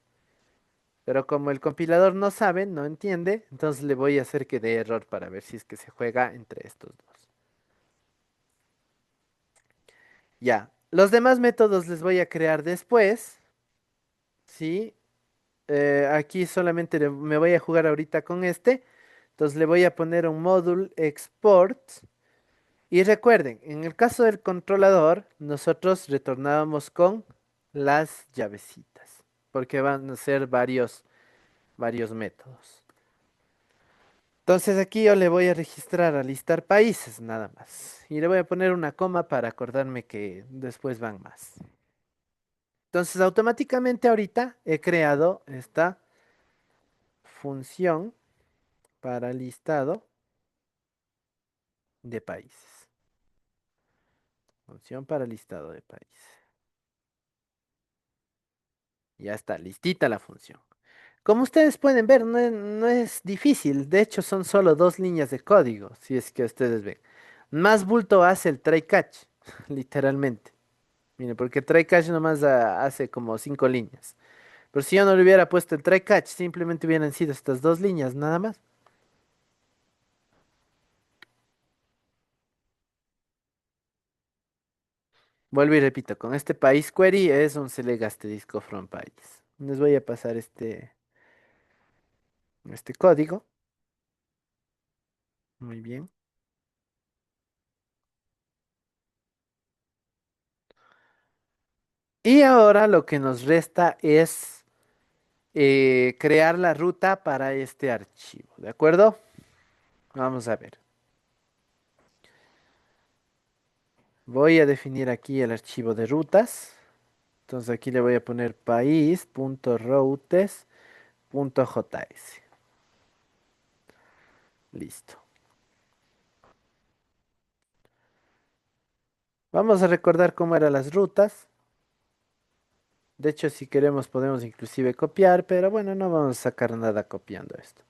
Pero como el compilador no sabe, no entiende, entonces le voy a hacer que dé error para ver si es que se juega entre estos dos. Ya. Los demás métodos les voy a crear después, ¿sí? Aquí solamente me voy a jugar ahorita con este. Entonces le voy a poner un módulo export. Y recuerden, en el caso del controlador, nosotros retornábamos con las llavecitas, porque van a ser varios métodos. Entonces aquí yo le voy a registrar a listar países nada más. Y le voy a poner una coma para acordarme que después van más. Entonces automáticamente ahorita he creado esta función para listado de países. Función para listado de países. Ya está, listita la función. Como ustedes pueden ver, no es difícil. De hecho, son solo dos líneas de código, si es que ustedes ven. Más bulto hace el try catch, literalmente. Mire, porque try catch nomás hace como 5 líneas. Pero si yo no le hubiera puesto el try catch, simplemente hubieran sido estas dos líneas, nada más. Vuelvo y repito, con este país query es un select asterisco from país. Les voy a pasar este código. Muy bien. Y ahora lo que nos resta es crear la ruta para este archivo, ¿de acuerdo? Vamos a ver. Voy a definir aquí el archivo de rutas. Entonces aquí le voy a poner país.routes.js. Listo. Vamos a recordar cómo eran las rutas. De hecho, si queremos podemos inclusive copiar, pero bueno, no vamos a sacar nada copiando esto.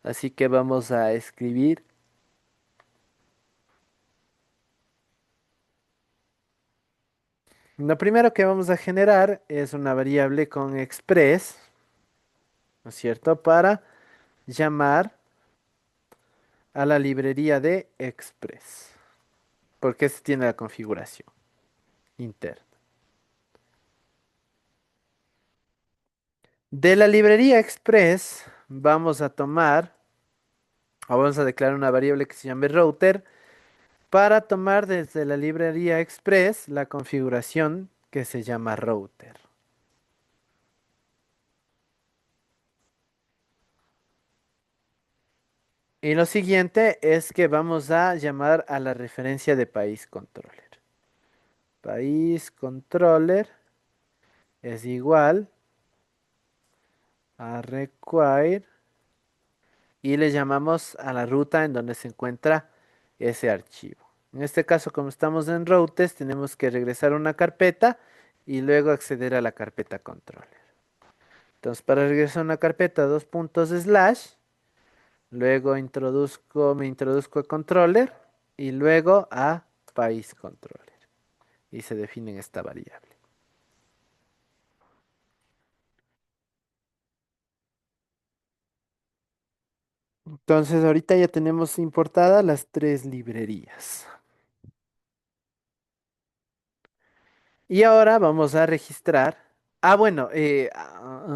Así que vamos a escribir. Lo primero que vamos a generar es una variable con express, ¿no es cierto? Para llamar a la librería de express, porque ese tiene la configuración interna. De la librería express vamos a tomar, o vamos a declarar una variable que se llame router para tomar desde la librería express la configuración que se llama router. Y lo siguiente es que vamos a llamar a la referencia de país controller. País controller es igual a require y le llamamos a la ruta en donde se encuentra ese archivo. En este caso, como estamos en routes, tenemos que regresar a una carpeta y luego acceder a la carpeta controller. Entonces, para regresar a una carpeta, dos puntos slash, luego me introduzco a controller y luego a país controller. Y se define esta variable. Entonces, ahorita ya tenemos importadas las tres librerías. Y ahora vamos a registrar. Ah, bueno,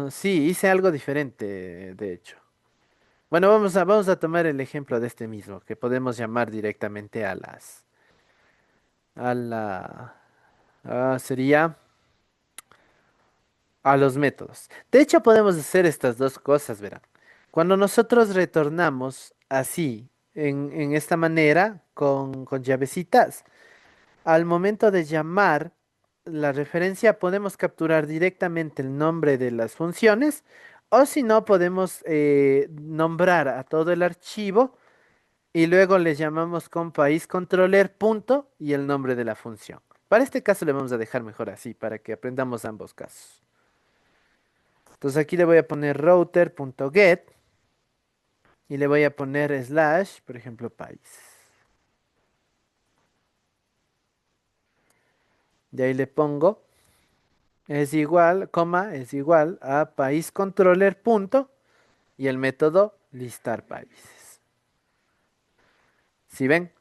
sí, hice algo diferente, de hecho. Bueno, vamos a tomar el ejemplo de este mismo, que podemos llamar directamente a la, sería a los métodos. De hecho, podemos hacer estas dos cosas, verán. Cuando nosotros retornamos así, en esta manera, con llavecitas, al momento de llamar la referencia, podemos capturar directamente el nombre de las funciones, o si no, podemos nombrar a todo el archivo y luego le llamamos con país controller punto y el nombre de la función. Para este caso le vamos a dejar mejor así, para que aprendamos ambos casos. Entonces aquí le voy a poner router.get y le voy a poner slash, por ejemplo, país. De ahí le pongo es igual, coma, es igual a país controller punto y el método listar países. Si ven,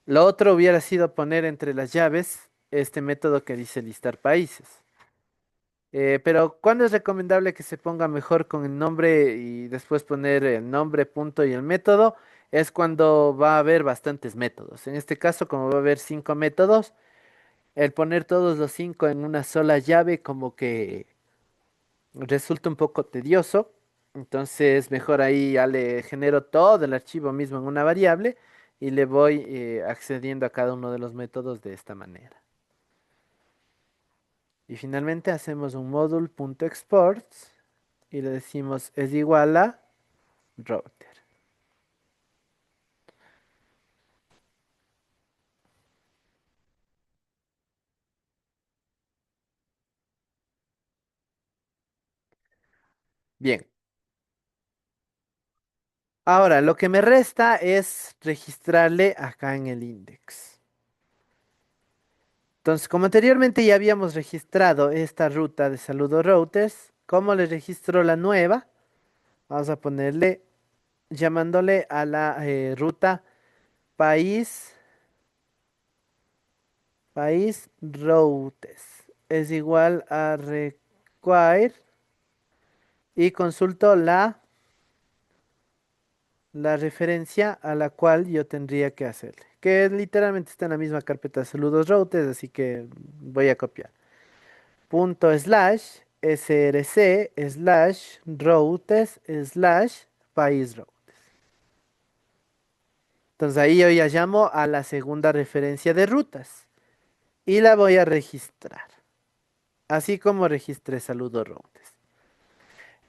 lo otro hubiera sido poner entre las llaves este método que dice listar países. Pero ¿cuándo es recomendable que se ponga mejor con el nombre y después poner el nombre, punto y el método? Es cuando va a haber bastantes métodos. En este caso, como va a haber 5 métodos, el poner todos los 5 en una sola llave como que resulta un poco tedioso. Entonces, mejor ahí ya le genero todo el archivo mismo en una variable y le voy accediendo a cada uno de los métodos de esta manera. Y finalmente hacemos un module.export y le decimos es igual a router. Bien, ahora lo que me resta es registrarle acá en el index. Entonces, como anteriormente ya habíamos registrado esta ruta de saludo routers, ¿cómo le registro la nueva? Vamos a ponerle, llamándole a la ruta país, país routes. Es igual a require y consulto la referencia a la cual yo tendría que hacerle. Que literalmente está en la misma carpeta saludos routers, así que voy a copiar. punto slash src slash routes slash país route. Entonces ahí yo ya llamo a la segunda referencia de rutas y la voy a registrar, así como registré saludo routes.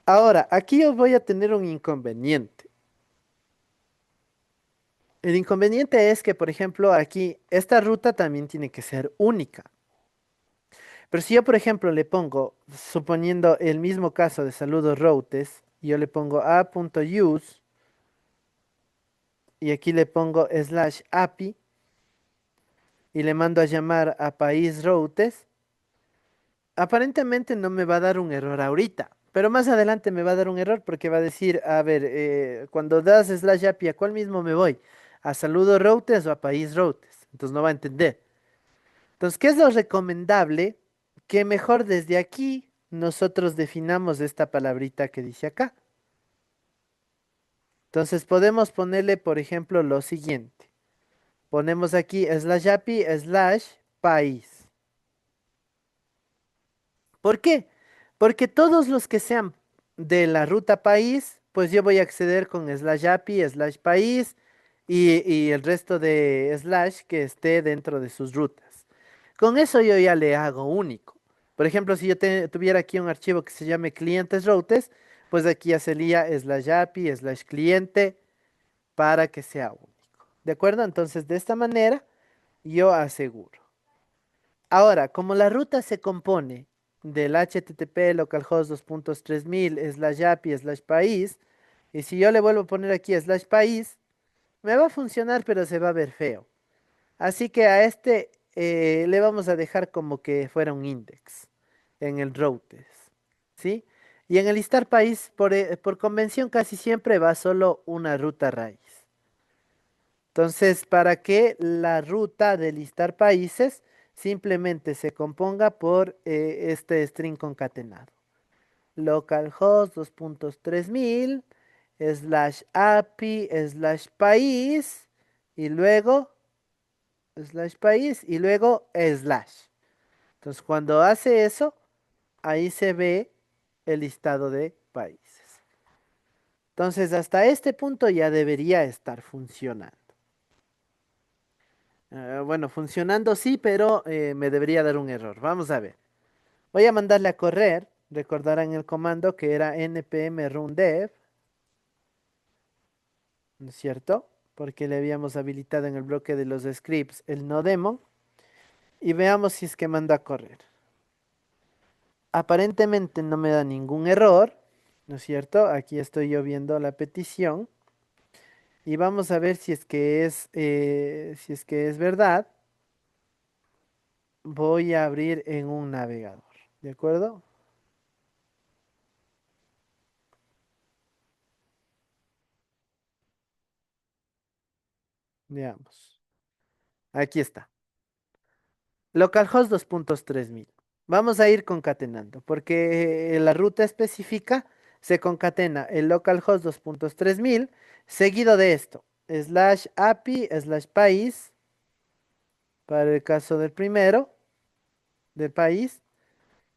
Ahora, aquí yo voy a tener un inconveniente. El inconveniente es que, por ejemplo, aquí esta ruta también tiene que ser única. Pero si yo, por ejemplo, le pongo, suponiendo el mismo caso de saludos routes, yo le pongo a.use y aquí le pongo slash API y le mando a llamar a país routes, aparentemente no me va a dar un error ahorita. Pero más adelante me va a dar un error porque va a decir, a ver, cuando das slash API, ¿a cuál mismo me voy? ¿A saludos routes o a país routes? Entonces no va a entender. Entonces, ¿qué es lo recomendable? Que mejor desde aquí nosotros definamos esta palabrita que dice acá. Entonces podemos ponerle, por ejemplo, lo siguiente. Ponemos aquí slash API slash país. ¿Por qué? Porque todos los que sean de la ruta país, pues yo voy a acceder con slash API slash país y el resto de slash que esté dentro de sus rutas. Con eso yo ya le hago único. Por ejemplo, si yo tuviera aquí un archivo que se llame clientes routes, pues aquí ya sería slash API slash cliente para que sea único. ¿De acuerdo? Entonces, de esta manera, yo aseguro. Ahora, como la ruta se compone del HTTP localhost 2.3000 slash API slash país, y si yo le vuelvo a poner aquí slash país, me va a funcionar, pero se va a ver feo. Así que a este le vamos a dejar como que fuera un index en el routes, ¿sí? Y en el listar país, por convención, casi siempre va solo una ruta raíz. Entonces, para que la ruta de listar países simplemente se componga por este string concatenado. Localhost 2.3000 slash API slash país y luego slash país y luego slash. Entonces, cuando hace eso, ahí se ve el listado de países. Entonces, hasta este punto ya debería estar funcionando. Bueno, funcionando sí, pero me debería dar un error. Vamos a ver. Voy a mandarle a correr. Recordarán el comando que era npm run dev, ¿no es cierto? Porque le habíamos habilitado en el bloque de los scripts el no demo. Y veamos si es que manda a correr. Aparentemente no me da ningún error, ¿no es cierto? Aquí estoy yo viendo la petición. Y vamos a ver si es que es verdad. Voy a abrir en un navegador, ¿de acuerdo? Veamos. Aquí está. Localhost 2.3000. Vamos a ir concatenando, porque la ruta específica se concatena el localhost 2.3000 seguido de esto, slash API, slash país, para el caso del primero, del país,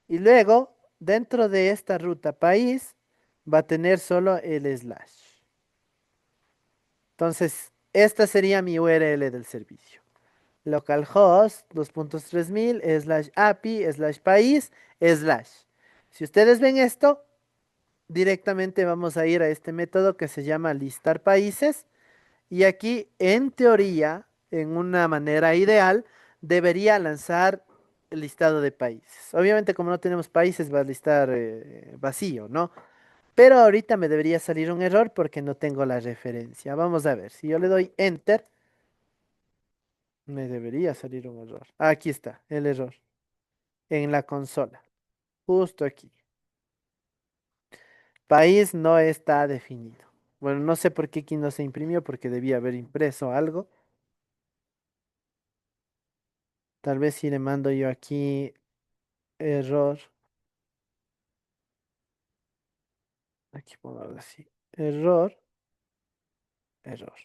y luego dentro de esta ruta país va a tener solo el slash. Entonces, esta sería mi URL del servicio. Localhost 2.3000 slash API slash país slash. Si ustedes ven esto, directamente vamos a ir a este método que se llama listar países y aquí en teoría, en una manera ideal, debería lanzar el listado de países. Obviamente como no tenemos países va a listar vacío, ¿no? Pero ahorita me debería salir un error porque no tengo la referencia. Vamos a ver, si yo le doy enter, me debería salir un error. Aquí está, el error. En la consola. Justo aquí. País no está definido. Bueno, no sé por qué aquí no se imprimió, porque debía haber impreso algo. Tal vez si le mando yo aquí error. Aquí pongo algo así. Error, error.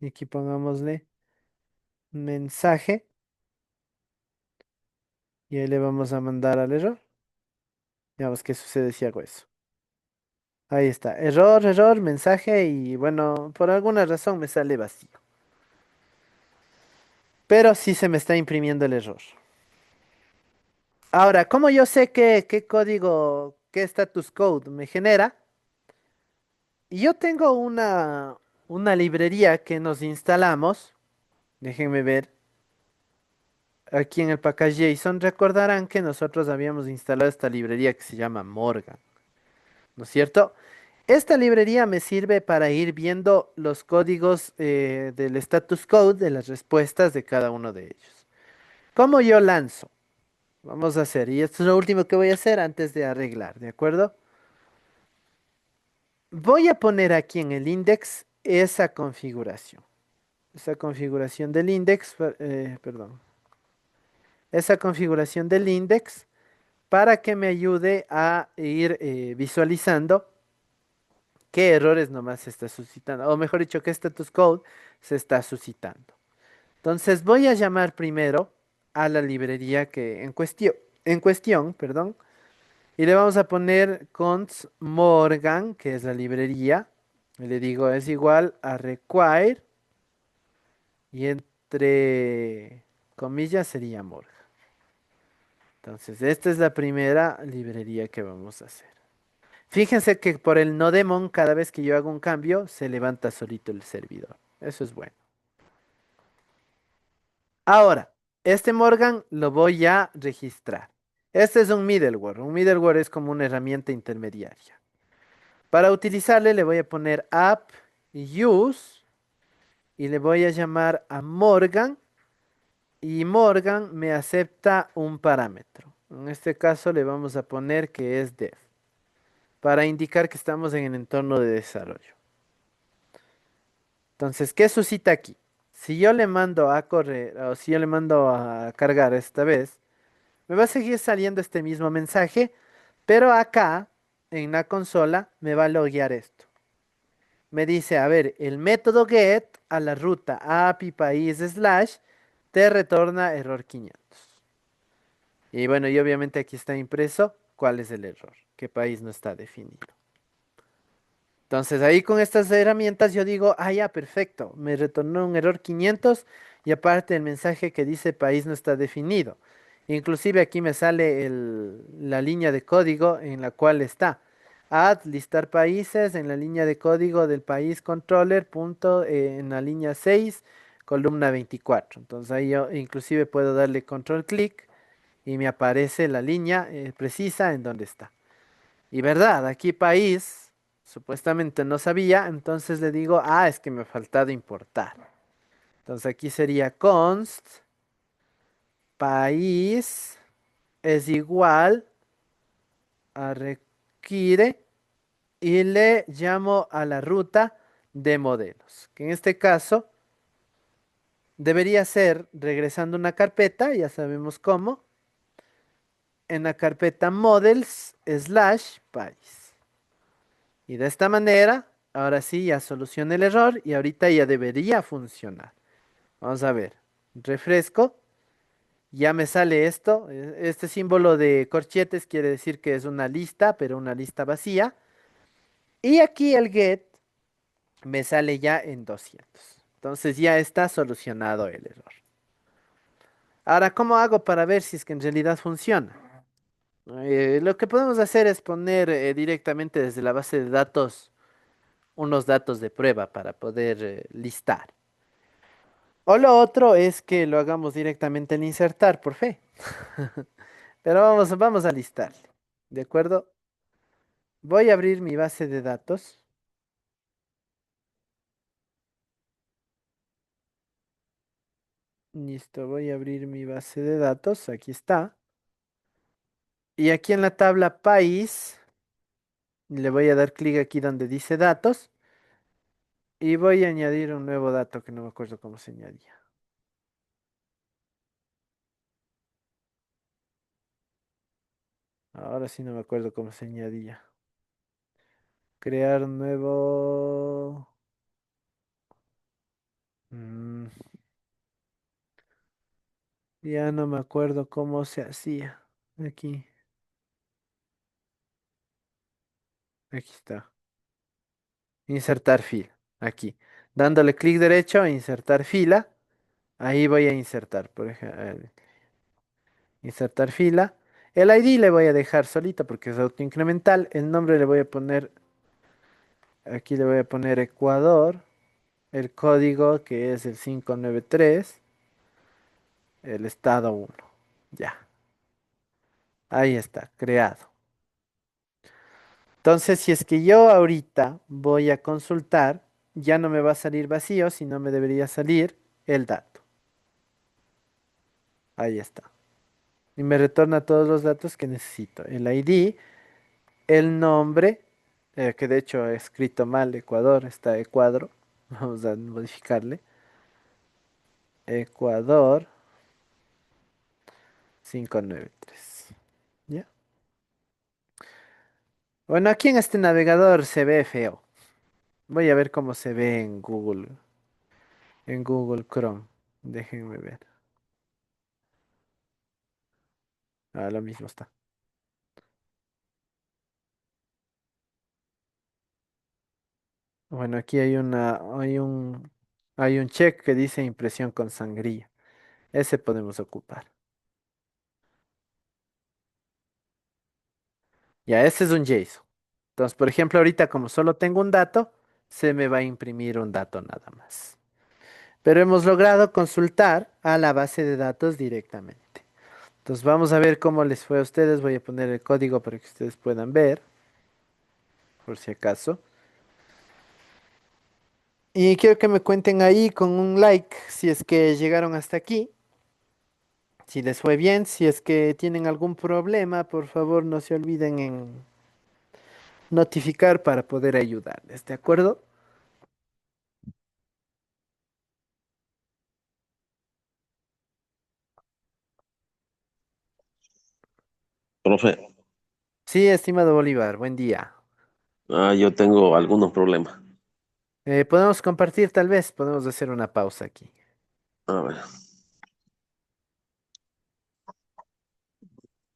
Y aquí pongámosle mensaje. Y ahí le vamos a mandar al error. Veamos qué sucede si hago eso. Ahí está. Error, error, mensaje y bueno, por alguna razón me sale vacío. Pero sí se me está imprimiendo el error. Ahora, ¿cómo yo sé qué código, qué status code me genera? Yo tengo una librería que nos instalamos. Déjenme ver. Aquí en el package JSON recordarán que nosotros habíamos instalado esta librería que se llama Morgan, ¿no es cierto? Esta librería me sirve para ir viendo los códigos del status code de las respuestas de cada uno de ellos. ¿Cómo yo lanzo? Vamos a hacer, y esto es lo último que voy a hacer antes de arreglar, ¿de acuerdo? Voy a poner aquí en el index esa configuración del index, perdón, esa configuración del index para que me ayude a ir visualizando qué errores nomás se está suscitando, o mejor dicho, qué status code se está suscitando. Entonces voy a llamar primero a la librería que en cuestión, perdón, y le vamos a poner const Morgan, que es la librería, y le digo es igual a require y entre comillas sería Morgan. Entonces, esta es la primera librería que vamos a hacer. Fíjense que por el nodemon, cada vez que yo hago un cambio, se levanta solito el servidor. Eso es bueno. Ahora, este Morgan lo voy a registrar. Este es un middleware. Un middleware es como una herramienta intermediaria. Para utilizarle le voy a poner app use y le voy a llamar a Morgan y Morgan me acepta un parámetro. En este caso le vamos a poner que es dev para indicar que estamos en el entorno de desarrollo. Entonces, ¿qué suscita aquí? Si yo le mando a correr o si yo le mando a cargar esta vez, me va a seguir saliendo este mismo mensaje, pero acá en la consola me va a loguear esto. Me dice, a ver, el método get a la ruta API país slash te retorna error 500. Y bueno, y obviamente aquí está impreso cuál es el error, qué país no está definido. Entonces ahí con estas herramientas yo digo, ah, ya, perfecto, me retornó un error 500 y aparte el mensaje que dice país no está definido. Inclusive aquí me sale la línea de código en la cual está. Add listar países en la línea de código del país controller punto en la línea 6 columna 24. Entonces ahí yo inclusive puedo darle control clic y me aparece la línea precisa en donde está. Y verdad, aquí país supuestamente no sabía, entonces le digo, ah, es que me ha faltado importar. Entonces aquí sería const país es igual a require y le llamo a la ruta de modelos, que en este caso debería ser regresando una carpeta, ya sabemos cómo, en la carpeta models slash país. Y de esta manera, ahora sí ya solucioné el error y ahorita ya debería funcionar. Vamos a ver, refresco, ya me sale esto. Este símbolo de corchetes quiere decir que es una lista, pero una lista vacía. Y aquí el get me sale ya en 200. Entonces ya está solucionado el error. Ahora, ¿cómo hago para ver si es que en realidad funciona? Lo que podemos hacer es poner directamente desde la base de datos unos datos de prueba para poder listar. O lo otro es que lo hagamos directamente en insertar por fe. Pero vamos a listarle. ¿De acuerdo? Voy a abrir mi base de datos. Listo, voy a abrir mi base de datos. Aquí está. Y aquí en la tabla país, le voy a dar clic aquí donde dice datos. Y voy a añadir un nuevo dato que no me acuerdo cómo se añadía. Ahora sí no me acuerdo cómo se añadía. Crear nuevo. mm, Ya no me acuerdo cómo se hacía. Aquí, aquí está. Insertar fila. Aquí. Dándole clic derecho, insertar fila. Ahí voy a insertar, por ejemplo, insertar fila. El ID le voy a dejar solito porque es autoincremental. El nombre le voy a poner, aquí le voy a poner Ecuador. El código que es el 593. El estado 1. Ya. Ahí está, creado. Entonces, si es que yo ahorita voy a consultar, ya no me va a salir vacío, sino me debería salir el dato. Ahí está. Y me retorna todos los datos que necesito. El ID, el nombre, que de hecho he escrito mal, Ecuador, está Ecuador. Vamos a modificarle. Ecuador 593. ¿Ya? Bueno, aquí en este navegador se ve feo. Voy a ver cómo se ve en Google Chrome. Déjenme ver. Ah, lo mismo está. Bueno, aquí hay un check que dice impresión con sangría. Ese podemos ocupar. Ya, ese es un JSON. Entonces, por ejemplo, ahorita como solo tengo un dato, se me va a imprimir un dato nada más. Pero hemos logrado consultar a la base de datos directamente. Entonces, vamos a ver cómo les fue a ustedes. Voy a poner el código para que ustedes puedan ver, por si acaso. Y quiero que me cuenten ahí con un like si es que llegaron hasta aquí. Si les fue bien, si es que tienen algún problema, por favor no se olviden en notificar para poder ayudarles, ¿de acuerdo? Profe, Sí, estimado Bolívar, buen día. yo tengo algunos problemas. Podemos compartir tal vez, podemos hacer una pausa aquí. A ver,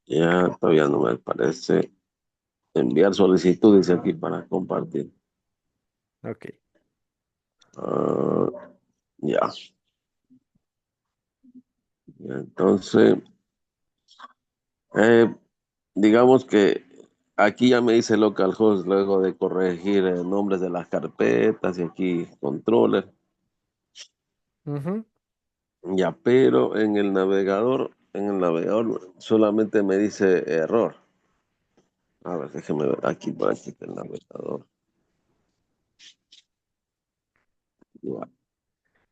ya todavía no me aparece enviar solicitud, dice aquí para compartir. Ok. Ah, ya, ya, entonces, eh, digamos que aquí ya me dice localhost luego de corregir nombres de las carpetas y aquí controller. Ujú. Ya, pero en el navegador solamente me dice error. A ver, déjeme ver aquí para aquí está el navegador. Ya.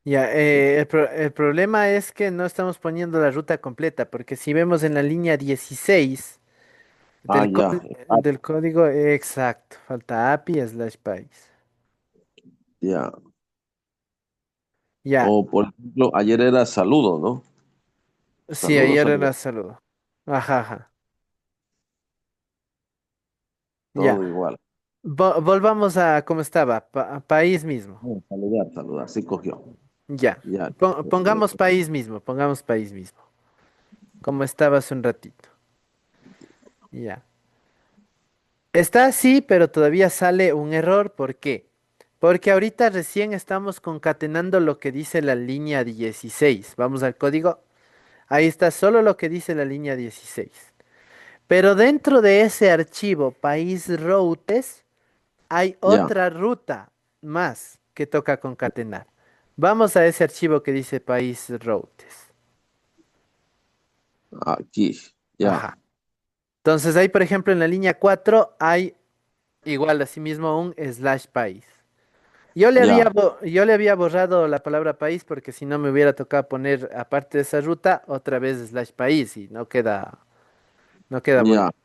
Ya, el problema es que no estamos poniendo la ruta completa, porque si vemos en la línea 16 Ah, del, có- ya. del código exacto, falta API slash país. Ya. Ya, O por ejemplo, ayer era saludo, ¿no? sí, Saludo, ayer saludo. era saludo. Ajá, ajá. Ya. Todo igual. Volvamos a cómo estaba, país mismo. Saludar, saludar. Sí cogió. Ya. Ya. Pongamos país mismo, como estaba hace un ratito. Ya. Está así, pero todavía sale un error. ¿Por qué? Porque ahorita recién estamos concatenando lo que dice la línea 16. Vamos al código. Ahí está solo lo que dice la línea 16. Pero dentro de ese archivo, país routes, hay Ya. otra ruta más que toca concatenar. Vamos a ese archivo que dice país routes. Aquí. Ya. Ajá. Entonces ahí, por ejemplo, en la línea 4 hay igual asimismo un slash país. Ya. Yo le había borrado la palabra país porque si no me hubiera tocado poner, aparte de esa ruta, otra vez slash país y no queda Ya. bonito.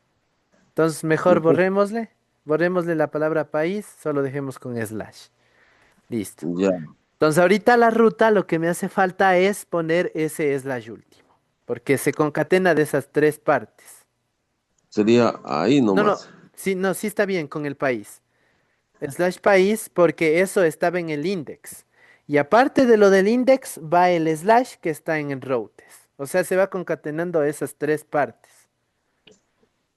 Entonces, mejor Después, borrémosle la palabra país, solo dejemos con slash. Listo. ya. Entonces, ahorita la ruta lo que me hace falta es poner ese slash último, porque se concatena de esas tres partes. Sería ahí No, no, nomás. sí, no, sí está bien con el país. Slash país porque eso estaba en el index. Y aparte de lo del index va el slash que está en el routes. O sea, se va concatenando esas tres partes.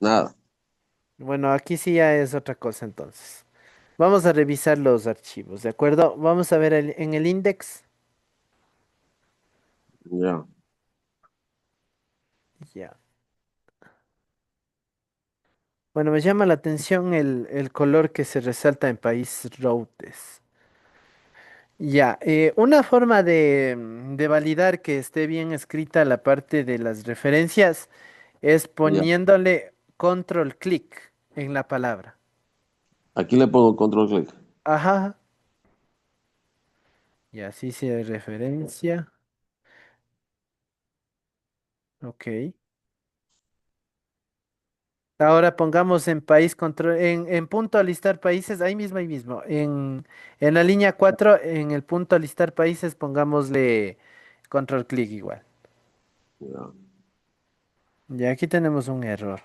Nada. Bueno, aquí sí ya es otra cosa entonces. Vamos a revisar los archivos, ¿de acuerdo? Vamos a ver en el index. Ya. Ya. Bueno, me llama la atención el color que se resalta en país routes. Ya, una forma de validar que esté bien escrita la parte de las referencias es Ya. poniéndole control clic en la palabra. Aquí le pongo control clic. Ajá. Y así se referencia. Ok. Ahora pongamos en país control, en punto alistar países, ahí mismo. En la línea 4 en el punto alistar países, pongámosle control clic igual. Ya. Ya aquí tenemos un error.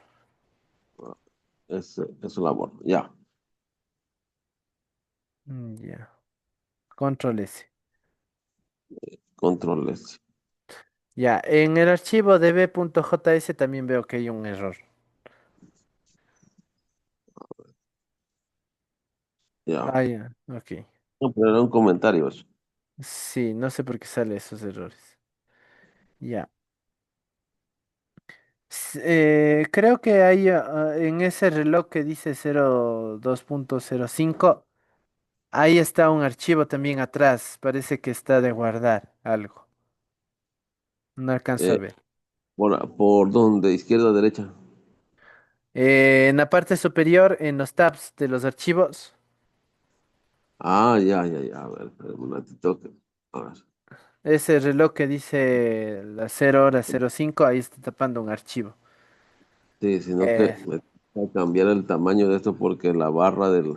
Eso la borro. Ya. Ya. Control S. Control S. Ya, en el archivo de b.js también veo que hay un error. Ya. Ah, ya, ok. No, pero era un comentario eso. Sí, no sé por qué sale esos errores. Ya. Creo que hay en ese reloj que dice 02.05, ahí está un archivo también atrás. Parece que está de guardar algo. No alcanzo a Eh, ver. por dónde, izquierda, derecha. En la parte superior, en los tabs de los archivos, Ah, ya, ya, ya. A ver, espera un ratito. A ver. ese reloj que dice las 0 horas 05, ahí está tapando un archivo. Sí, sino que Eh, me voy a cambiar el tamaño de esto porque la barra del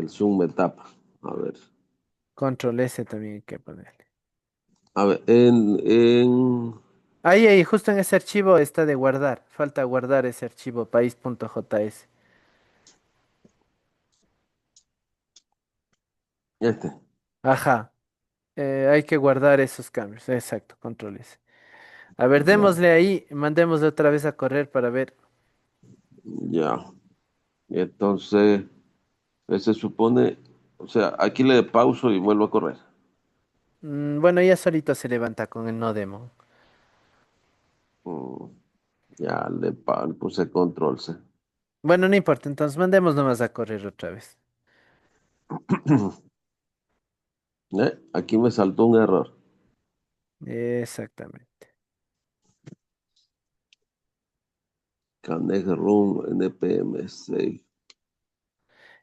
zoom me tapa. A ver. Control S también hay que ponerle. A ver, Ahí, justo en ese archivo está de guardar. Falta guardar ese archivo país.js. este. Ajá. Hay que guardar esos cambios. Exacto, control S. A ver, Ya, démosle ahí, mandémosle otra vez a correr para ver. ya. Y entonces, se supone, o sea, aquí le pauso y vuelvo a correr. Bueno, ya solito se levanta con el no demo. Mm, ya le puse control C. Bueno, no importa, entonces mandemos nomás a correr otra vez. Aquí me saltó un error. Exactamente. Connect Room NPM 6.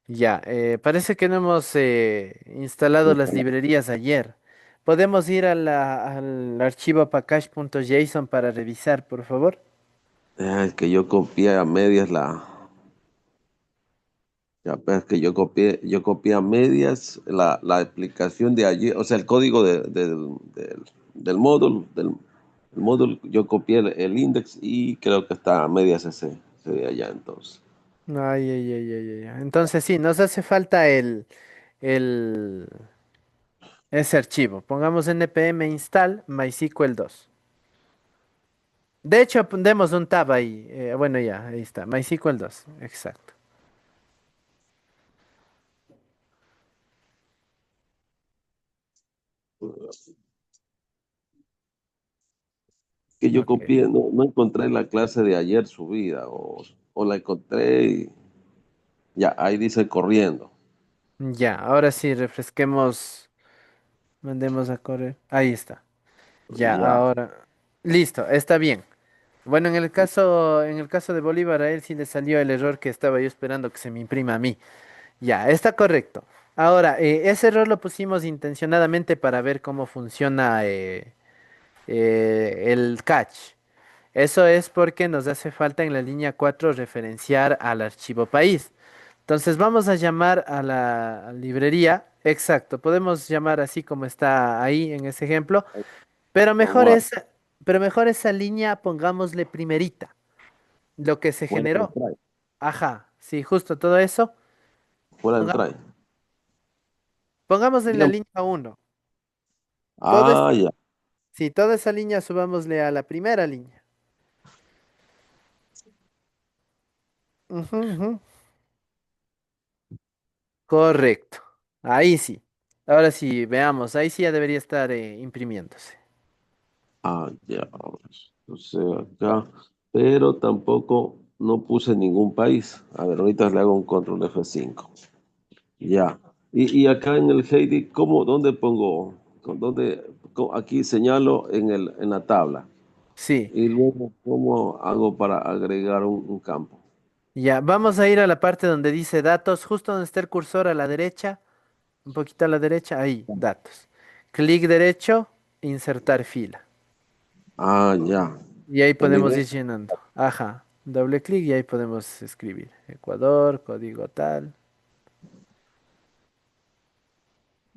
Ya, parece que no hemos instalado las librerías ayer. ¿Podemos ir a al archivo package.json para revisar, por favor? Es que yo copié a medias ya, pues que yo copié a medias la explicación de allí, o sea, el código del módulo, el módulo, yo copié el index y creo que está a medias ese de allá entonces. Ay, ay, ay, ay, ay, ay. Entonces sí, nos hace falta el, ese archivo. Pongamos npm install MySQL 2. De hecho, pondemos un tab ahí. Bueno, ya, ahí está. MySQL 2. Exacto. Que yo Ok. copié, no encontré la clase de ayer subida o la encontré y ya, ahí dice corriendo. Ya, ahora sí, refresquemos. Mandemos a correr. Ahí está. Ya, Ya, ahora. Listo, está bien. Bueno, en el caso de Bolívar, a él sí le salió el error que estaba yo esperando que se me imprima a mí. Ya, está correcto. Ahora, ese error lo pusimos intencionadamente para ver cómo funciona el catch. Eso es porque nos hace falta en la línea 4 referenciar al archivo país. Entonces vamos a llamar a la librería. Exacto, podemos llamar así como está ahí en ese ejemplo, pero mejor forward, es, pero mejor esa línea pongámosle primerita, lo que se fuera del generó. try, Ajá, sí, justo todo eso. fuera del Pongamos, try. pongamos en la Digamos, línea 1. Todo ah, ya, Sí, toda esa línea subámosle a la primera línea. Ujú, ujú. Correcto. Ahí sí. Ahora sí, veamos. Ahí sí ya debería estar imprimiéndose. Ah, ya. O sea, acá. Pero tampoco no puse ningún país. A ver, ahorita le hago un control F5. Ya. Y acá en el Heidi, ¿cómo, dónde pongo? ¿Dónde, aquí señalo en la tabla. Sí. Y luego, ¿cómo hago para agregar un campo? Ya, vamos a ir a la parte donde dice datos, justo donde está el cursor a la derecha, un poquito a la derecha, ahí, datos. Clic derecho, insertar fila. Ah, ya. Y ahí podemos Eliminar. ir llenando. Ajá, doble clic y ahí podemos escribir. Ecuador, código tal.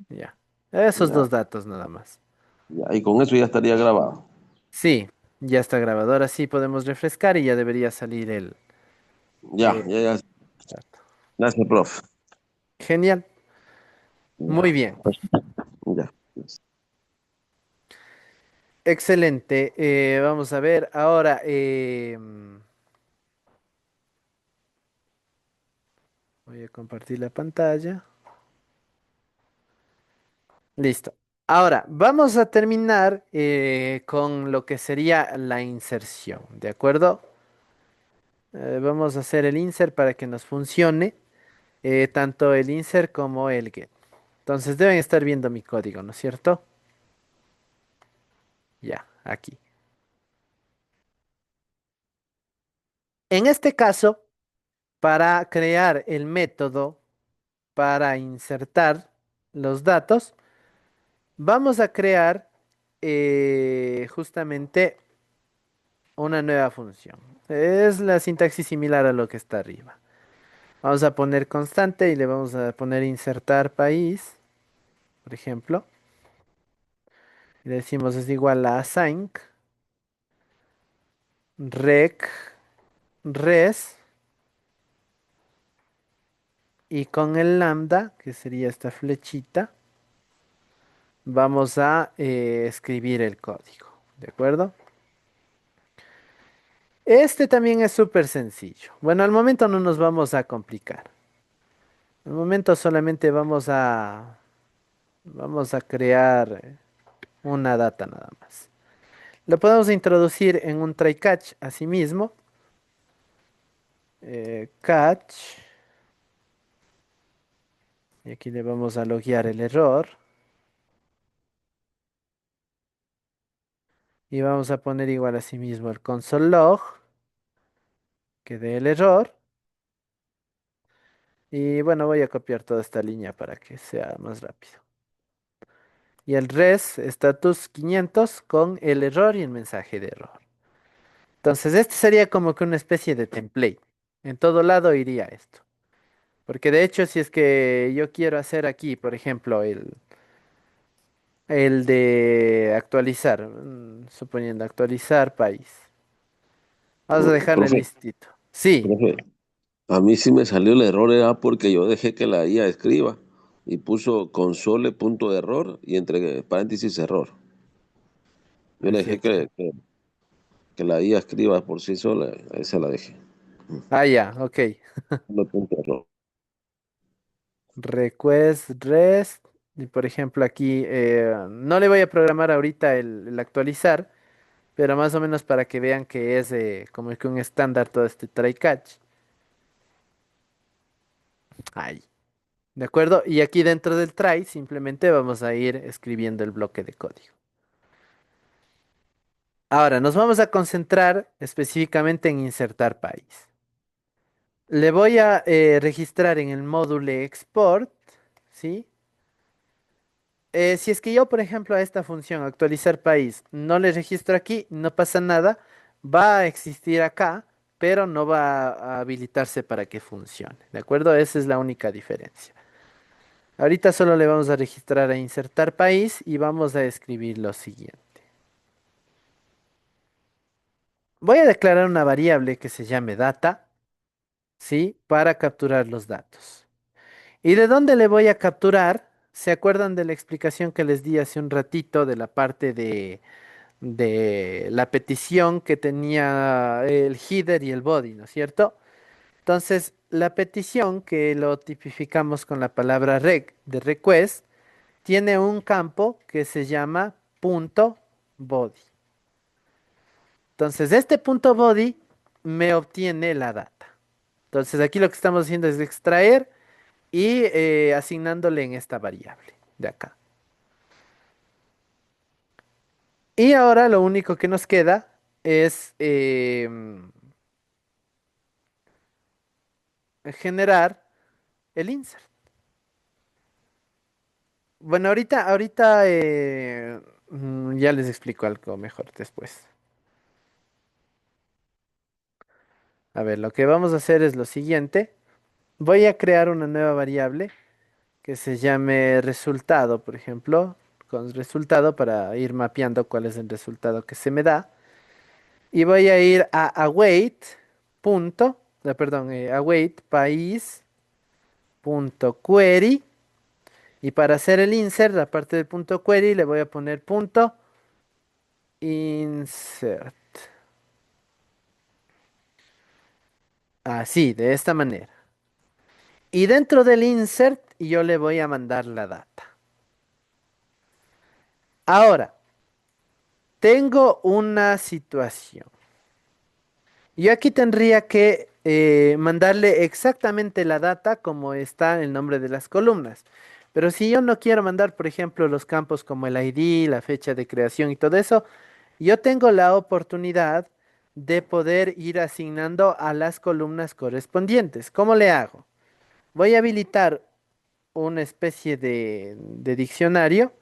Ya. Esos Ya, dos datos nada más. ya. Y con eso ya estaría grabado. Sí, ya está grabado. Ahora sí podemos refrescar y ya debería salir Ya, el ya, ya. dato. Gracias, profe. Genial. Muy Ya, bien. ya. Excelente. Vamos a ver ahora. Voy a compartir la pantalla. Listo. Ahora, vamos a terminar con lo que sería la inserción, ¿de acuerdo? Vamos a hacer el insert para que nos funcione, tanto el insert como el get. Entonces deben estar viendo mi código, ¿no es cierto? Ya, aquí. En este caso, para crear el método para insertar los datos, vamos a crear justamente una nueva función. Es la sintaxis similar a lo que está arriba. Vamos a poner constante y le vamos a poner insertar país, por ejemplo. Y le decimos es igual a async rec res y con el lambda, que sería esta flechita, vamos a escribir el código. ¿De acuerdo? Este también es súper sencillo. Bueno, al momento no nos vamos a complicar. Al momento solamente vamos a crear una data nada más. Lo podemos introducir en un try catch asimismo. Catch. Y aquí le vamos a loguear el error. Y vamos a poner igual asimismo el console log que dé el error. Y bueno, voy a copiar toda esta línea para que sea más rápido. Y el res status 500 con el error y el mensaje de error. Entonces, este sería como que una especie de template. En todo lado iría esto. Porque de hecho, si es que yo quiero hacer aquí, por ejemplo, el de actualizar, suponiendo actualizar país. Vamos a dejarle Profe, listito. Sí, profe, a mí sí me salió el error, era porque yo dejé que la IA escriba y puso console punto error y entre paréntesis error. Yo le así dejé es. que la IA escriba por sí sola, esa la dejé. Ah, ya, ok. No punto error. Request rest. Y por ejemplo, aquí no le voy a programar ahorita el actualizar, pero más o menos para que vean que es como que un estándar todo este try catch. Ahí. ¿De acuerdo? Y aquí dentro del try simplemente vamos a ir escribiendo el bloque de código. Ahora, nos vamos a concentrar específicamente en insertar país. Le voy a registrar en el módulo export, ¿sí? Si es que yo, por ejemplo, a esta función actualizar país no le registro aquí, no pasa nada, va a existir acá, pero no va a habilitarse para que funcione, ¿de acuerdo? Esa es la única diferencia. Ahorita solo le vamos a registrar a insertar país y vamos a escribir lo siguiente. Voy a declarar una variable que se llame data, ¿sí? Para capturar los datos. ¿Y de dónde le voy a capturar? ¿Se acuerdan de la explicación que les di hace un ratito de la parte de de la petición que tenía el header y el body, ¿no es cierto? Entonces, la petición que lo tipificamos con la palabra rec de request tiene un campo que se llama punto body. Entonces, este punto body me obtiene la data. Entonces, aquí lo que estamos haciendo es extraer y asignándole en esta variable de acá. Y ahora lo único que nos queda es generar el insert. Bueno, ahorita ya les explico algo mejor después. A ver, lo que vamos a hacer es lo siguiente. Voy a crear una nueva variable que se llame resultado, por ejemplo, con resultado para ir mapeando cuál es el resultado que se me da. Y voy a ir a await punto, perdón, await país punto query. Y para hacer el insert, aparte del punto query, le voy a poner punto insert. Así, de esta manera. Y dentro del insert, yo le voy a mandar la data. Ahora, tengo una situación. Yo aquí tendría que mandarle exactamente la data como está el nombre de las columnas. Pero si yo no quiero mandar, por ejemplo, los campos como el ID, la fecha de creación y todo eso, yo tengo la oportunidad de poder ir asignando a las columnas correspondientes. ¿Cómo le hago? Voy a habilitar una especie de diccionario